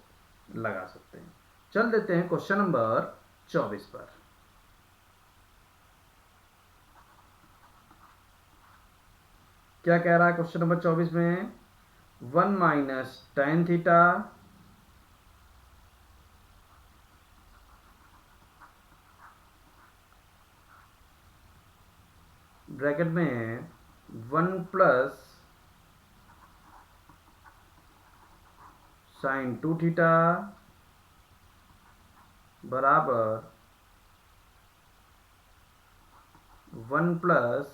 [SPEAKER 1] लगा सकते हैं। चल देते हैं क्वेश्चन नंबर 24 पर। क्या कह रहा है क्वेश्चन नंबर 24 में? 1 माइनस tan थीटा ब्रैकेट में 1 प्लस साइन 2 थीटा बराबर 1 प्लस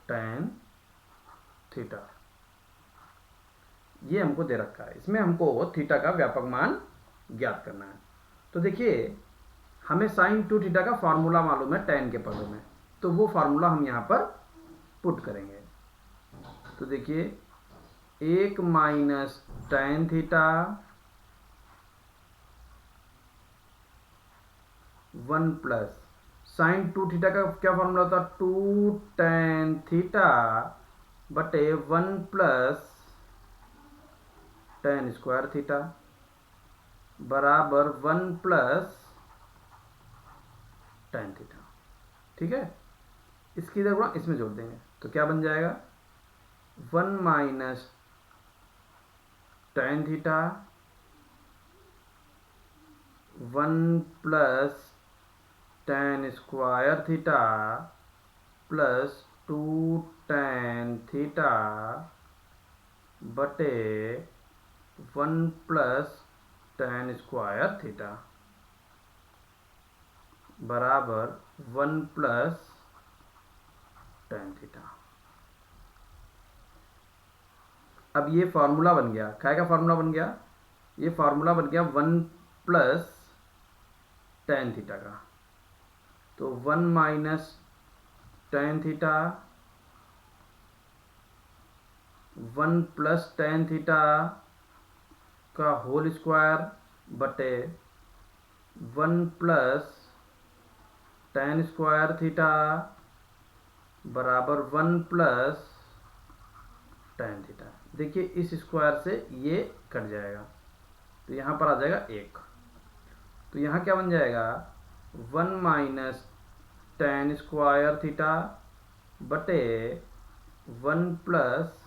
[SPEAKER 1] tan थीटा, ये हमको दे रखा है। इसमें हमको थीटा का व्यापक मान ज्ञात करना है। तो देखिए हमें साइन 2 थीटा का फार्मूला मालूम है tan के पदों में, तो वो फार्मूला हम यहाँ पर पुट करेंगे। तो देखिए 1 minus tan theta 1 plus sign 2 theta का क्या फॉर्मूला होता है, 2 tan थीटा बटे 1 प्लस tan स्क्वायर थीटा बराबर 1 प्लस tan थीटा। ठीक है, इसकी जगह इसमें जोड़ देंगे तो क्या बन जाएगा, 1 minus tan theta 1 plus tan square theta plus 2 tan theta बटे 1 प्लस tan स्क्वायर थीटा बराबर 1 प्लस tan थीटा। अब ये फार्मूला बन गया, क्या का फार्मूला बन गया, ये फार्मूला बन गया 1 प्लस tan थीटा का। तो 1 minus tan theta 1 plus tan theta का होल स्क्वायर बटे 1 प्लस tan स्क्वायर थीटा बराबर 1 प्लस tan थीटा। देखिए इस स्क्वायर से ये कट जाएगा तो यहाँ पर आ जाएगा 1, तो यहाँ क्या बन जाएगा, 1 माइनस tan स्क्वायर थीटा बटे 1 प्लस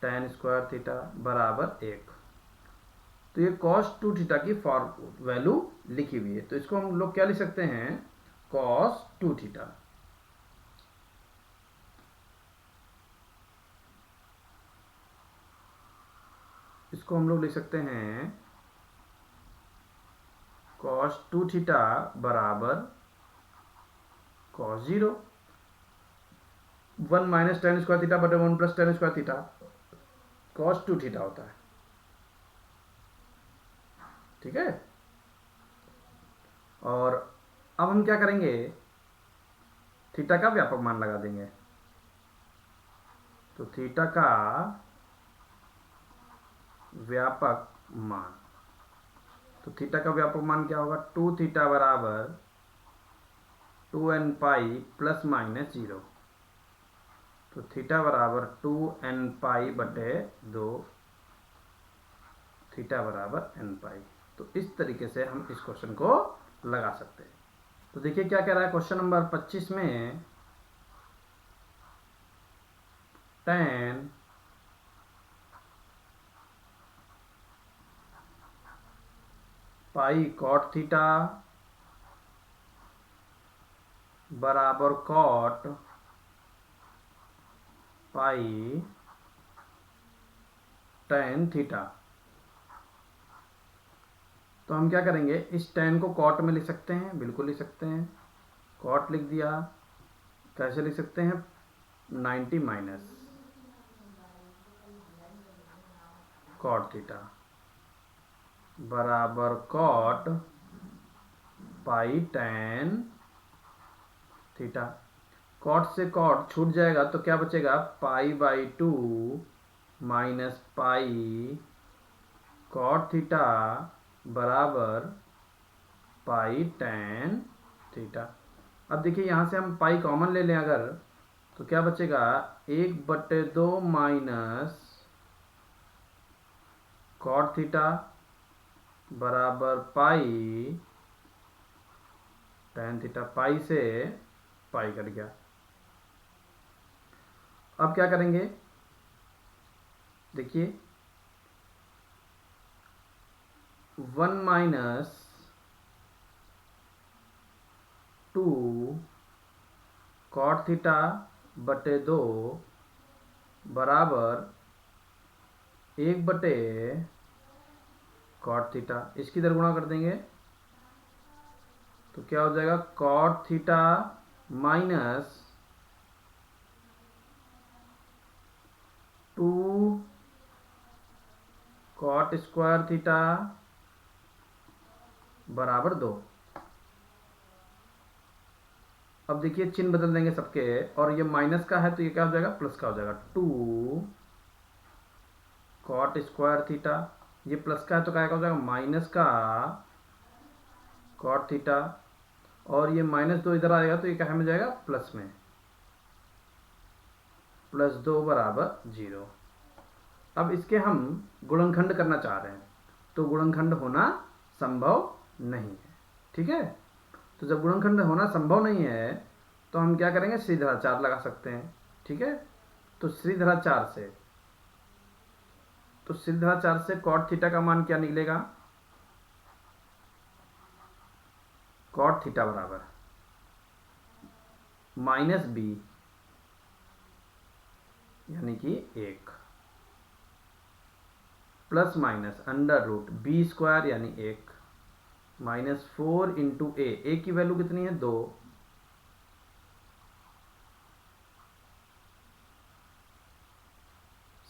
[SPEAKER 1] tan स्क्वायर थीटा बराबर 1। तो ये cos 2 थीटा की वैल्यू लिखी हुई है, तो इसको हम लोग क्या लिख सकते हैं, cos 2 थीटा। इसको हम लोग लिख सकते हैं cos 2 थीटा बराबर cos 0 1 minus tan square theta बटे 1 plus tan square theta cos 2 theta होता है। ठीक है, और अब हम क्या करेंगे, थीटा का व्यापक मान लगा देंगे। तो थीटा का व्यापक मान, तो थीटा का व्यापक मान क्या होगा, 2 थीटा बराबर 2n पाई प्लस माइनस 0। तो थीटा बराबर 2n पाई बटे 2, थीटा बराबर n पाई। तो इस तरीके से हम इस क्वेश्चन को लगा सकते हैं। तो देखिए क्या कह रहा है क्वेश्चन नंबर 25 में, tan पाई कॉट थीटा बराबर कॉट पाई tan थीटा। तो हम क्या करेंगे, इस tan को कॉट में लिख सकते हैं, बिल्कुल लिख सकते हैं, कॉट लिख दिया। कैसे लिख सकते हैं, 90 माइनस कॉट थीटा बराबर cot pi tan theta. Cot से कॉट छूट जाएगा तो क्या बचेगा, pi by 2 minus pi cot theta बराबर पाई tan थीटा। अब देखिए यहाँ से हम पाई कॉमन ले लें अगर, तो क्या बचेगा, 1/2 माइनस कॉट थीटा बराबर पाई tan थीटा। पाई से पाई कट गया। अब क्या करेंगे, देखिए 1 माइनस 2 कॉट थीटा बटे 2 बराबर 1 बटे कॉट थीटा। इसकी इधर गुणा कर देंगे तो क्या हो जाएगा, cot theta minus 2 cot square theta बराबर 2। अब देखिए चिन्ह बदल देंगे सबके, और ये माइनस का है तो ये क्या हो जाएगा, प्लस का हो जाएगा। 2 कॉट स्क्वायर थीटा, ये प्लस का है तो क्या हो जाएगा, माइनस का कॉट थीटा, और ये -2 इधर आएगा तो ये क्या में जाएगा, प्लस में, +2 बराबर 0। अब इसके हम गुणनखंड करना चाह रहे हैं, तो गुणनखंड होना संभव नहीं है। ठीक है, तो जब गुणनखंड होना संभव नहीं है तो हम क्या करेंगे, श्रीधराचार्य लगा सकते हैं। ठीक है, तो श्रीधराचार्य से कॉट थीटा का मान क्या निकलेगा, कॉट थीटा बराबर -b यानी कि 1 प्लस माइनस √b² यानी 1 -4 इंटू a की वैल्यू कितनी है, 2,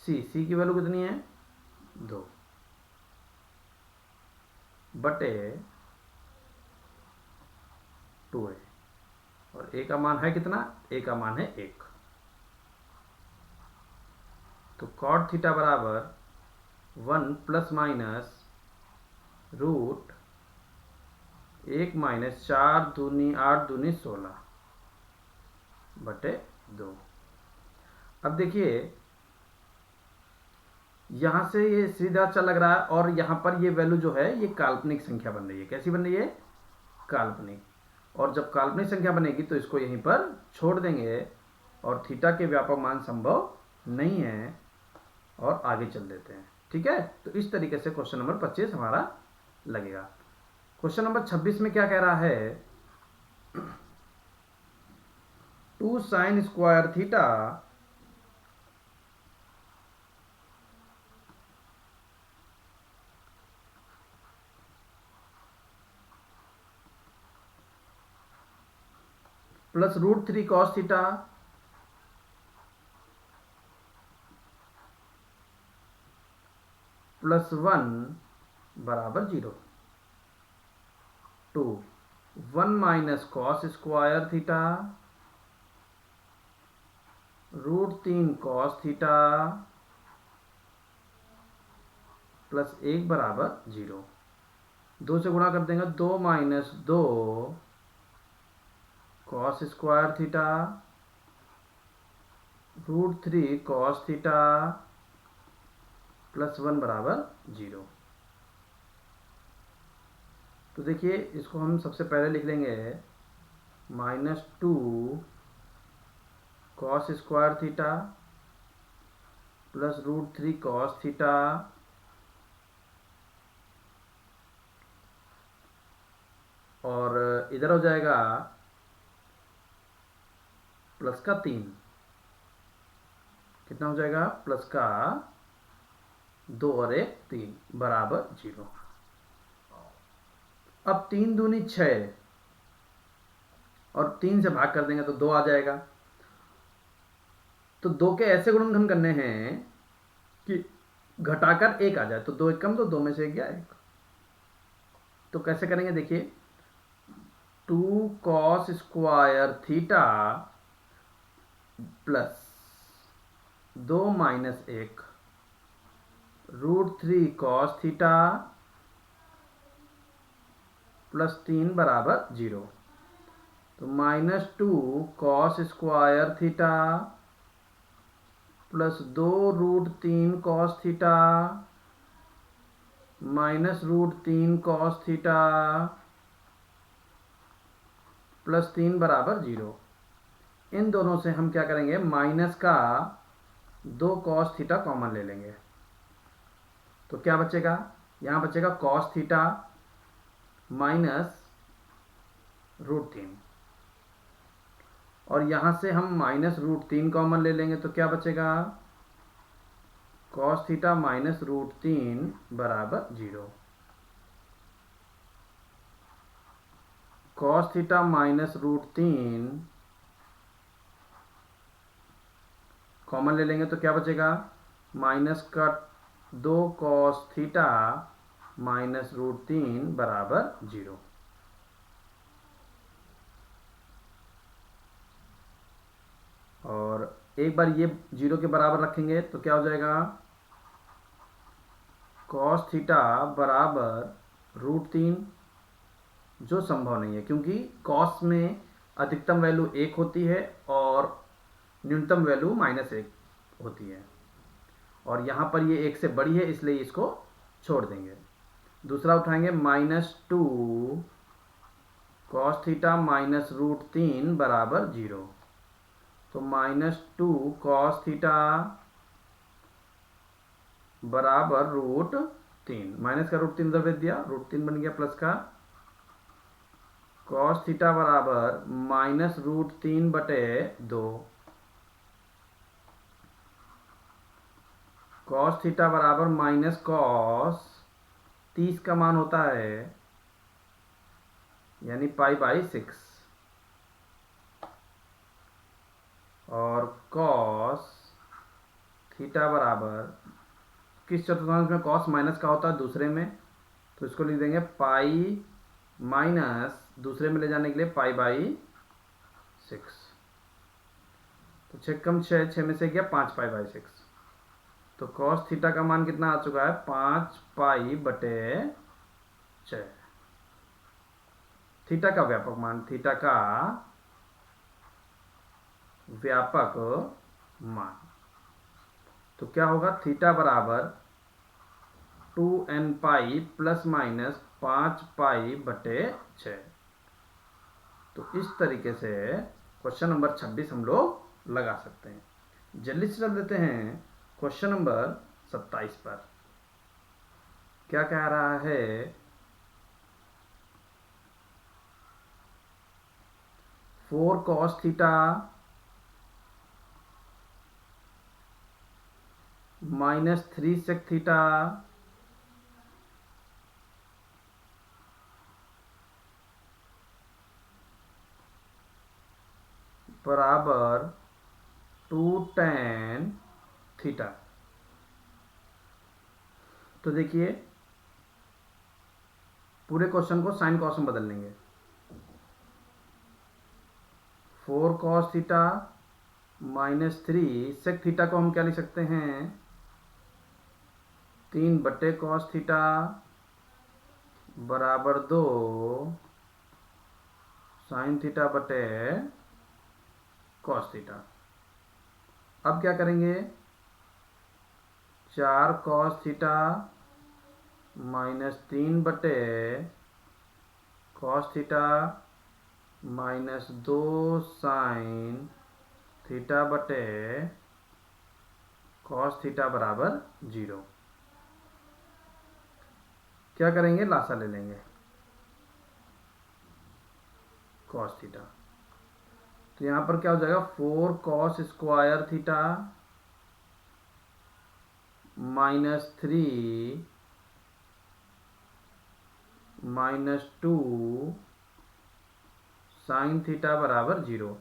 [SPEAKER 1] c की वैल्यू कितनी है, 2 बटे 2a, और a का मान है कितना, a का मान है 1। तो कॉट थीटा बराबर 1 प्लस माइनस √1 - 4 दूनी 8 दूनी 16 बटे 2। अब देखिए यहां से ये सीधा चल लग रहा है, और यहां पर ये वैल्यू जो है ये काल्पनिक संख्या बन रही है। कैसी बन रही है, काल्पनिक। और जब काल्पनिक संख्या बनेगी तो इसको यहीं पर छोड़ देंगे, और थीटा के व्यापक मान संभव नहीं है, और आगे चल देते हैं। ठीक है, तो इस तरीके से क्वेश्चन नंबर 25 हमारा लगेगा। क्वेश्चन नंबर 26 में क्या कह रहा है, 2 sin² theta plus √3 cos theta plus 1 बराबर 0। 2 1 - cos² theta √3 cos theta plus 1 बराबर 0। 2 से गुणा कर देंगे, 2 - 2 cos² theta √3 cos theta plus 1 बराबर 0। तो देखिए इसको हम सबसे पहले लिख लेंगे -2 cos² theta plus √3 cos theta और इधर हो जाएगा प्लस का 3, कितना हो जाएगा, प्लस का 2 और 1 3 बराबर 0। अब 3 दूनी 6, और 3 से भाग कर देंगे तो 2 आ जाएगा। तो 2 के ऐसे गुणनखंड करने हैं कि घटाकर 1 आ जाए, तो 2 1 कम, तो 2 में से 1 गया 1। तो कैसे करेंगे, देखिए 2 cos² theta plus 2 - 1 √3 cos theta plus 3 बराबर 0। तो -2 cos² theta plus 2 √3 cos theta minus √3 cos theta plus 3 बराबर 0। इन दोनों से हम क्या करेंगे, माइनस का 2 cos थीटा कॉमन ले लेंगे, तो क्या बचेगा, यहाँ बचेगा cos थीटा माइनस √3, और यहाँ से हम माइनस √3 कॉमन ले लेंगे, तो क्या बचेगा, cos थीटा माइनस √3 बराबर 0। cos थीटा माइनस √3 कॉमन ले लेंगे तो क्या बचेगा, माइनस का 2 cos थीटा माइनस √3 बराबर 0। और एक बार ये 0 के बराबर रखेंगे तो क्या हो जाएगा, cos थीटा बराबर √3 जो संभव नहीं है, क्योंकि कॉस में अधिकतम वैल्यू 1 होती है और न्यूनतम वैल्यू -1 होती है, और यहाँ पर ये 1 से बड़ी है, इसलिए इसको छोड़ देंगे। दूसरा उठाएंगे -2 कॉस थीटा -√3 बराबर 0। तो -2 कॉस थीटा बराबर √3, माइनस का √3 उधर भेज दिया, √3 बन गया प्लस का, कॉस थीटा बराबर -√3/2, कॉस थीटा बराबर माइनस कॉस 30 का मान होता है यानी π/6, और कॉस थीटा बराबर किस चतुर्थांश में कॉस माइनस का होता है, दूसरे में, तो इसको लिख देंगे पाई माइनस दूसरे में ले जाने के लिए π/6। तो 6 कम 6, 6 में से गया 5 π/6, तो कॉस थीटा का मान कितना आ चुका है 5 π/6। थीटा का व्यापक मान, थीटा का व्यापक मान, तो क्या होगा, थीटा बराबर 2n पाई ± 5 π/6। तो इस तरीके से क्वेश्चन नंबर 26 हम लोग लगा सकते हैं। जल्दी से चल देते हैं क्वेश्चन नंबर 27 पर। क्या कह रहा है, 4 cos थीटा -3 sec थीटा बराबर 2 tan थीटा। तो देखिए पूरे क्वेश्चन को साइन कॉस में बदल लेंगे। 4 cos थीटा -3 sec थीटा को हम क्या लिख सकते हैं, 3/cos थीटा बराबर 2 साइन थीटा बटे cos थीटा। अब क्या करेंगे, 4 cos theta -3/cos theta -2 sine theta बटे cos थीटा बराबर 0। क्या करेंगे, लासा ले लेंगे cos थीटा। तो यहाँ पर क्या हो जाएगा, 4 cos square theta -3 -2 sign theta बराबर 0,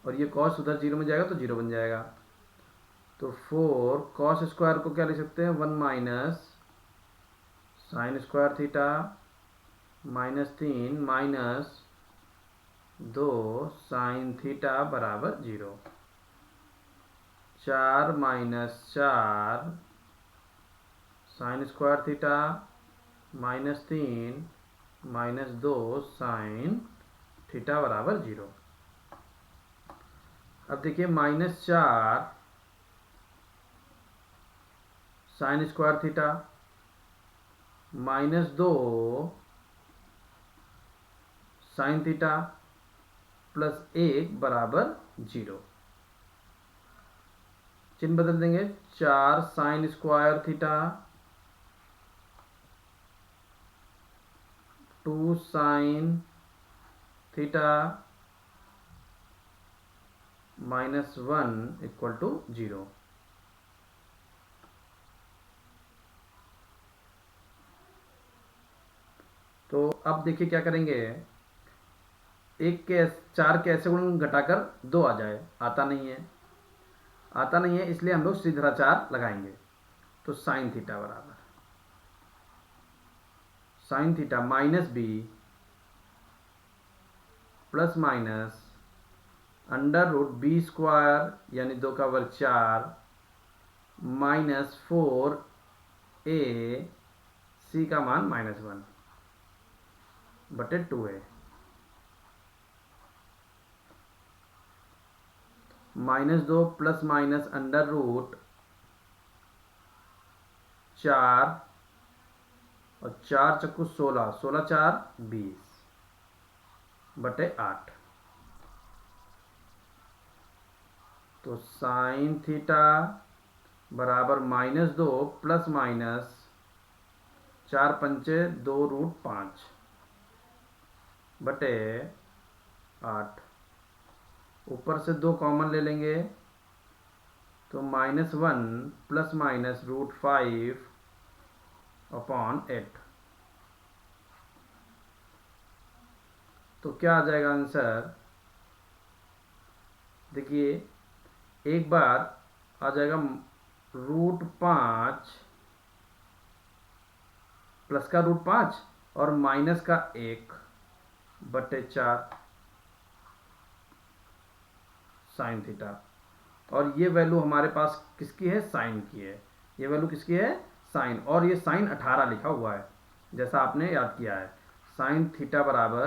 [SPEAKER 1] और ये cos उधर 0 में जाएगा तो 0 बन जाएगा। तो 4 cos स्क्वायर को क्या लिख सकते हैं, 1 minus sign square theta -3 -2 sign theta बराबर 0। 4 - 4 sign square theta -3 -2 sign theta बराबर 0। अब देखिए -4 sign square theta -2 sign theta +1 बराबर 0। चिन्ह बदल देंगे, 4 sign square theta 2 sign theta -1 = 0। तो अब देखिए क्या करेंगे, 4 के ऐसे गुण घटाकर 2 आ जाए, आता नहीं है, इसलिए हम लोग सीधाचार लगाएंगे। तो साइन थीटा बराबर साइन थीटा -b ± √b² यानी 2 का वर्ग 4 -4ac का मान -1। बटे 2a, -2 plus minus under root 4 और 4 चक्कू 16, 16 4 20 बटे 8। तो साइन थीटा बराबर -2 प्लस माइनस 4 पंचे 2 रूट 5 बटे 8। ऊपर से 2 कॉमन ले लेंगे तो -1 प्लस माइनस रूट 5 अपॉन 8। तो क्या आ जाएगा आंसर? देखिए एक बार आ जाएगा रूट 5 प्लस का रूट 5 और माइनस का 1 बटे 4 साइन थीटा। और ये वैल्यू हमारे पास किसकी है? साइन की है। ये वैल्यू किसकी है? साइन। और ये साइन 18 लिखा हुआ है जैसा आपने याद किया है। साइन थीटा बराबर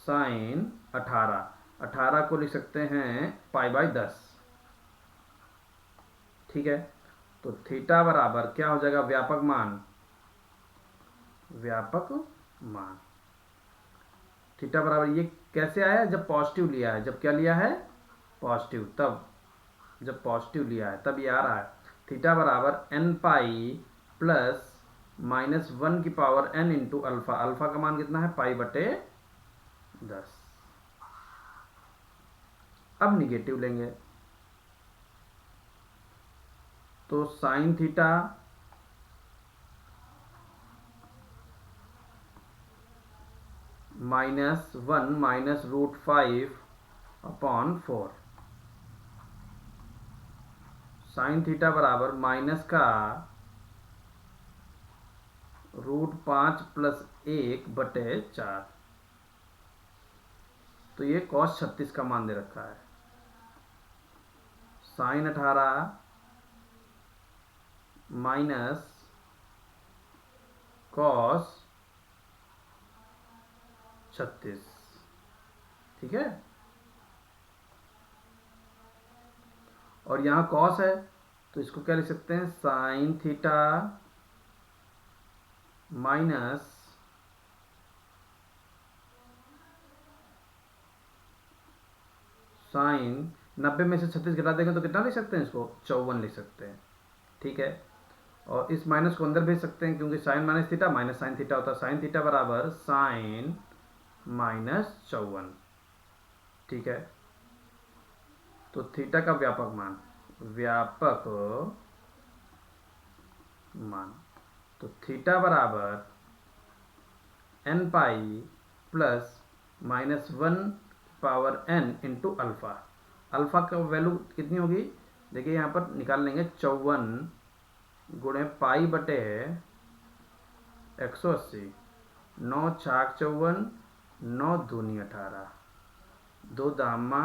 [SPEAKER 1] साइन 18, 18 को लिख सकते हैं π/10। ठीक है, तो थीटा बराबर क्या हो जाएगा? व्यापक मान, व्यापक मान। थीटा बराबर ये कैसे आया? जब पॉजिटिव लिया है। जब क्या लिया है? पॉजिटिव। तब जब पॉजिटिव लिया है तब ये आ रहा है। थीटा बराबर n पाई प्लस -1 की power n into alpha. Alpha का मान कितना है? π/10। अब निगेटिव लेंगे तो sine theta -1 minus root 5 upon 4। Sine theta बराबर माइनस का रूट 5 प्लस 1 बटे 4। तो ये cos 36 का मान दे रखा है। Sine 18 minus cos 36। ठीक है, और यहाँ cos है तो इसको क्या लिख सकते हैं? साइन थीटा माइनस साइन 90 में से 36 घटा देंगे तो कितना लिख सकते हैं? इसको 54 लिख सकते हैं। ठीक है, और इस माइनस को अंदर भेज सकते हैं क्योंकि sine minus theta minus sine theta होता है। साइन थीटा बराबर साइन -54। ठीक है, तो थीटा का व्यापक मान, व्यापक मान, तो थीटा बराबर n पाई plus -1 power n into alpha. Alpha का वैल्यू कितनी होगी? देखिए यहाँ पर निकाल लेंगे 54 गुणे पाई बटे 180। 9 छाक 54, 9 दूनी 18, 2 दामा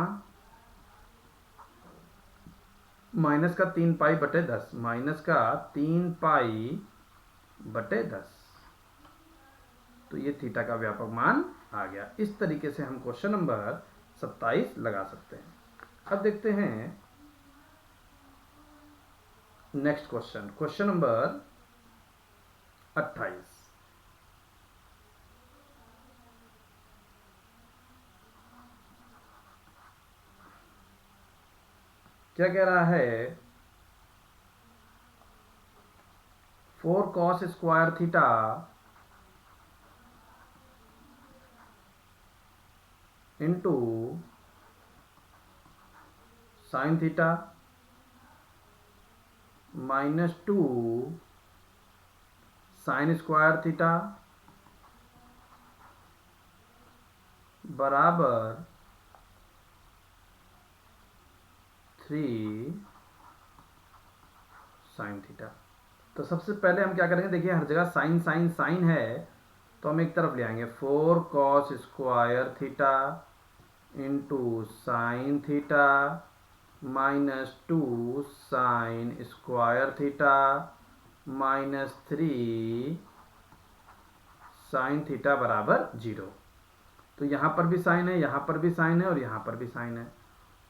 [SPEAKER 1] माइनस का 3 पाई बटे 10, माइनस का 3 पाई बटे 10। तो ये थीटा का व्यापक मान आ गया। इस तरीके से हम क्वेश्चन नंबर 27 लगा सकते हैं। अब देखते हैं नेक्स्ट क्वेश्चन, क्वेश्चन नंबर 28। क्या कह रहा है? 4 cos square theta into sine theta -2 sine square theta बराबर 3 साइन थीटा। तो सबसे पहले हम क्या करेंगे? देखिए हर जगह साइन साइन साइन है तो हम एक तरफ ले आएंगे। 4 cos square theta into sine theta -2 sine square theta -3 sine theta बराबर 0। तो यहाँ पर भी साइन है, यहाँ पर भी साइन है और यहाँ पर भी साइन है,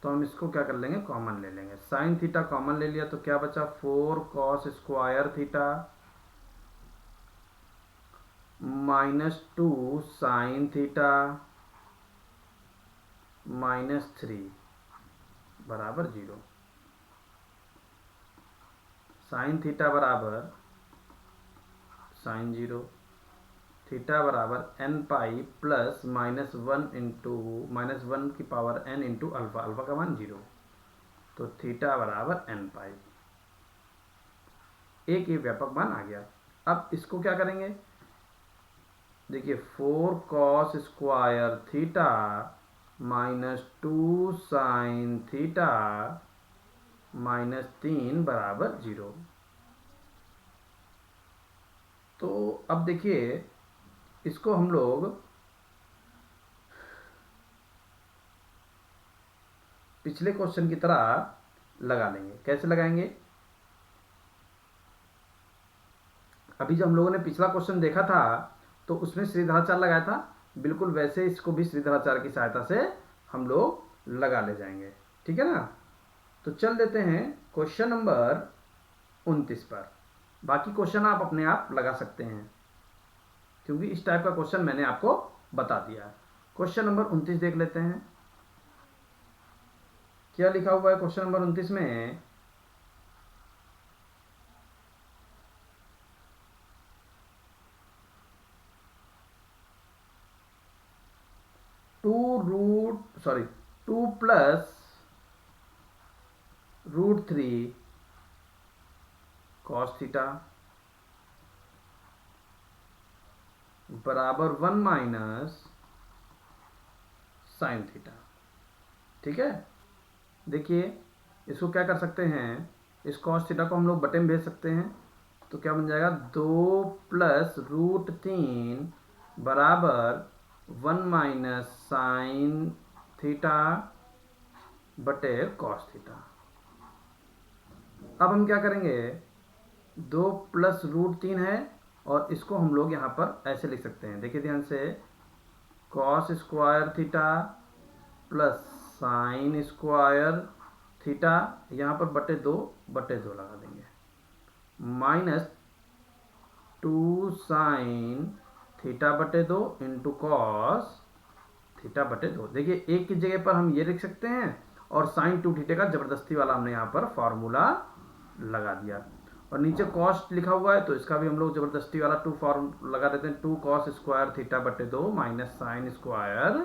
[SPEAKER 1] तो हम इसको क्या कर लेंगे, कॉमन ले लेंगे। साइन थीटा कॉमन ले लिया तो क्या बचा, 4 cos square theta -2 sine theta -3 बराबर 0। साइन थीटा बराबर साइन 0, थीटा बराबर n पाई प्लस -1 इंटू -1 की power n into alpha, alpha का मान 0, तो थीटा बराबर n पाई। एक ये व्यापक मान आ गया। अब इसको क्या करेंगे, देखिए 4 cos square theta -2 sine theta -3 बराबर 0। तो अब देखिए इसको हम लोग पिछले क्वेश्चन की तरह लगा लेंगे। कैसे लगाएंगे, अभी जब हम लोगों ने पिछला क्वेश्चन देखा था तो उसमें श्रीधराचार्य लगाया था, बिल्कुल वैसे इसको भी श्रीधराचार्य की सहायता से हम लोग लगा ले जाएंगे। ठीक है ना। तो चल देते हैं क्वेश्चन नंबर 29 पर। बाकी क्वेश्चन आप अपने आप लगा सकते हैं क्योंकि इस टाइप का क्वेश्चन मैंने आपको बता दिया है। क्वेश्चन नंबर 29 देख लेते हैं, क्या लिखा हुआ है क्वेश्चन नंबर 29 में। टू प्लस √3 कॉस थीटा बराबर 1 माइनस साइन थीटा। ठीक है। देखिए इसको क्या कर सकते हैं, इस कॉस थीटा को हम लोग बटे में भेज सकते हैं, तो क्या बन जाएगा 2 प्लस √3 बराबर 1 माइनस साइन थीटा बटे कॉस थीटा। अब हम क्या करेंगे, 2 प्लस √3 है और इसको हम लोग यहाँ पर ऐसे लिख सकते हैं, देखिए ध्यान से, cos square theta plus sign square theta, यहाँ पर बटे दो लगा देंगे, -2 साइन थीटा बटे 2 इंटू कॉस थीटा बटे 2। देखिए एक की जगह पर हम ये लिख सकते हैं और साइन 2 थीटा का जबरदस्ती वाला हमने यहाँ पर फॉर्मूला लगा दिया, और नीचे कॉस्ट लिखा हुआ है तो इसका भी हम लोग जबरदस्ती वाला 2 फॉर्म लगा देते हैं, 2 कॉस स्क्वायर थीटा बटे 2 माइनस साइन स्क्वायर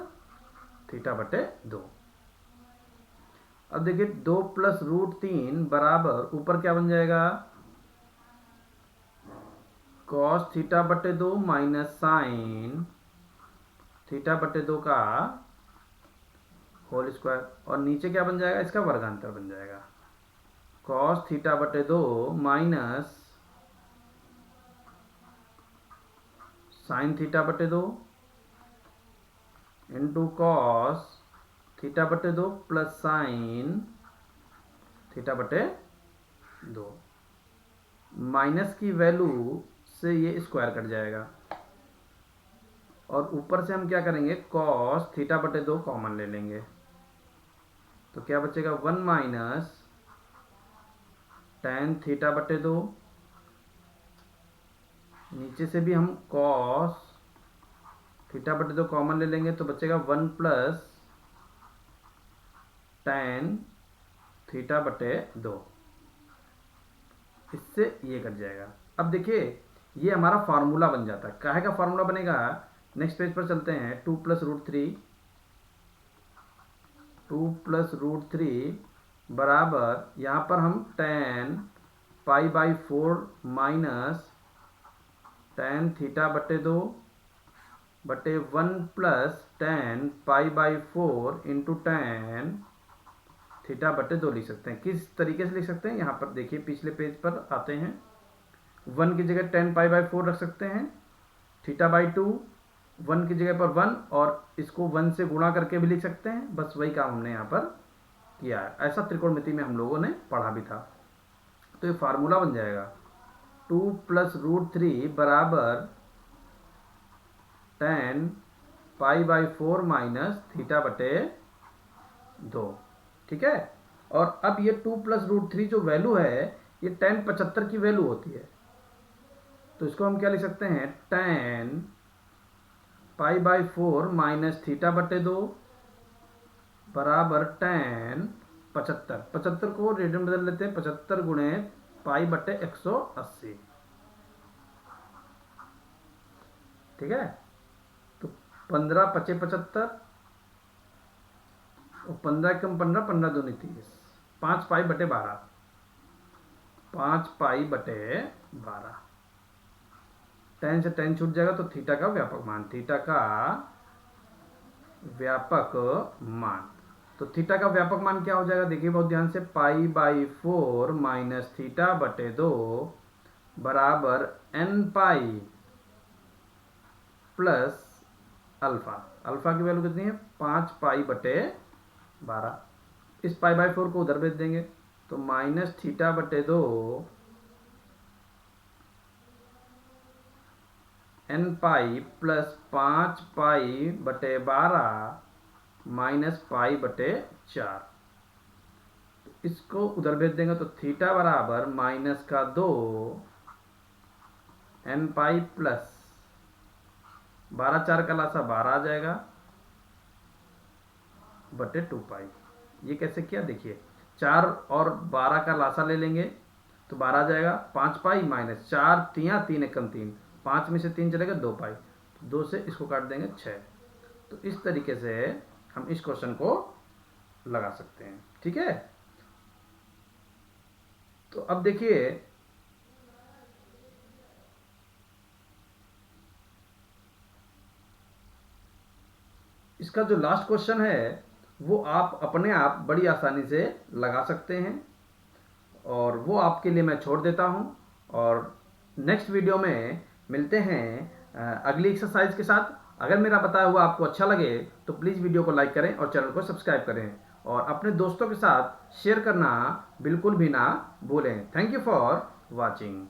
[SPEAKER 1] थीटा बटे 2। अब देखिए 2 प्लस √3 बराबर ऊपर क्या बन जाएगा, कॉस थीटा बटे 2 माइनस साइन थीटा बटे 2 का होल स्क्वायर, और नीचे क्या बन जाएगा, इसका वर्गांतर बन जाएगा, कॉस थीटा बटे 2 माइनस साइन थीटा बटे 2 इंटू कॉस थीटा बटे 2 प्लस साइन थीटा बटे 2। माइनस की वैल्यू से ये स्क्वायर कट जाएगा और ऊपर से हम क्या करेंगे, कॉस थीटा बटे 2 कॉमन ले लेंगे, तो क्या बचेगा 1 माइनस tan थीटा बटे 2, नीचे से भी हम कॉस थीटा बटे 2 कॉमन ले लेंगे तो बचेगा 1 प्लस tan थीटा बटे 2, इससे ये कट जाएगा। अब देखिए ये हमारा फार्मूला बन जाता है। काहे का फार्मूला बनेगा, नेक्स्ट पेज पर चलते हैं, 2 प्लस √3 बराबर यहाँ पर हम tan π/4 माइनस tan थीटा बटे 2 बटे 1 plus tan π/4 into tan theta बटे 2 लिख सकते हैं। किस तरीके से लिख सकते हैं, यहाँ पर देखिए पिछले पेज पर आते हैं, 1 की जगह tan π/4 रख सकते हैं, थीटा बाई 2, 1 की जगह पर 1 और इसको 1 से गुणा करके भी लिख सकते हैं। बस वही काम हमने यहाँ पर किया है, ऐसा त्रिकोणमिति में हम लोगों ने पढ़ा भी था। तो ये फार्मूला बन जाएगा 2 प्लस √3 बराबर tan π/4 माइनस थीटा बटे 2। ठीक है, और अब ये 2 + √3 जो वैल्यू है ये tan 75 की वैल्यू होती है, तो इसको हम क्या लिख सकते हैं, tan π/4 माइनस थीटा बटे 2 बराबर tan 75 को रेडियन में बदल लेते हैं, 75 गुणे पाई बटे 180। ठीक है, तो 15 × 5 = 75 और 15 कम 15, 15 दूनी 30, 5 पाई बटे 12, 5 पाई बटे 12। tan से tan छूट जाएगा तो थीटा का व्यापक मान, थीटा का व्यापक मान। तो थीटा का व्यापक मान क्या हो जाएगा, देखिए बहुत ध्यान से, π/4 माइनस थीटा बटे 2 बराबर n π प्लस अल्फा। अल्फा की वैल्यू कितनी है, 5 पाई बटे 12। इस π/4 को उधर भेज देंगे तो माइनस थीटा बटे 2 n π प्लस 5 पाई बटे 12 माइनस पाई बटे 4। तो इसको उधर भेज देंगे तो थीटा बराबर माइनस का 2 n π प्लस 12 4 का लासा 12 आ जाएगा बटे 2π। ये कैसे किया, देखिए 4 और 12 का लासा ले लेंगे तो 12 आ जाएगा, 5 पाई माइनस 4 3 3 एकम 3, 5 में से 3 चलेगा 2 पाई, तो 2 से इसको काट देंगे 6। तो इस तरीके से हम इस क्वेश्चन को लगा सकते हैं। ठीक है, तो अब देखिए इसका जो लास्ट क्वेश्चन है वो आप अपने आप बड़ी आसानी से लगा सकते हैं, और वो आपके लिए मैं छोड़ देता हूं, और नेक्स्ट वीडियो में मिलते हैं अगली एक्सरसाइज के साथ। अगर मेरा बताया हुआ आपको अच्छा लगे तो प्लीज़ वीडियो को लाइक करें और चैनल को सब्सक्राइब करें, और अपने दोस्तों के साथ शेयर करना बिल्कुल भी ना भूलें। Thank you for watching.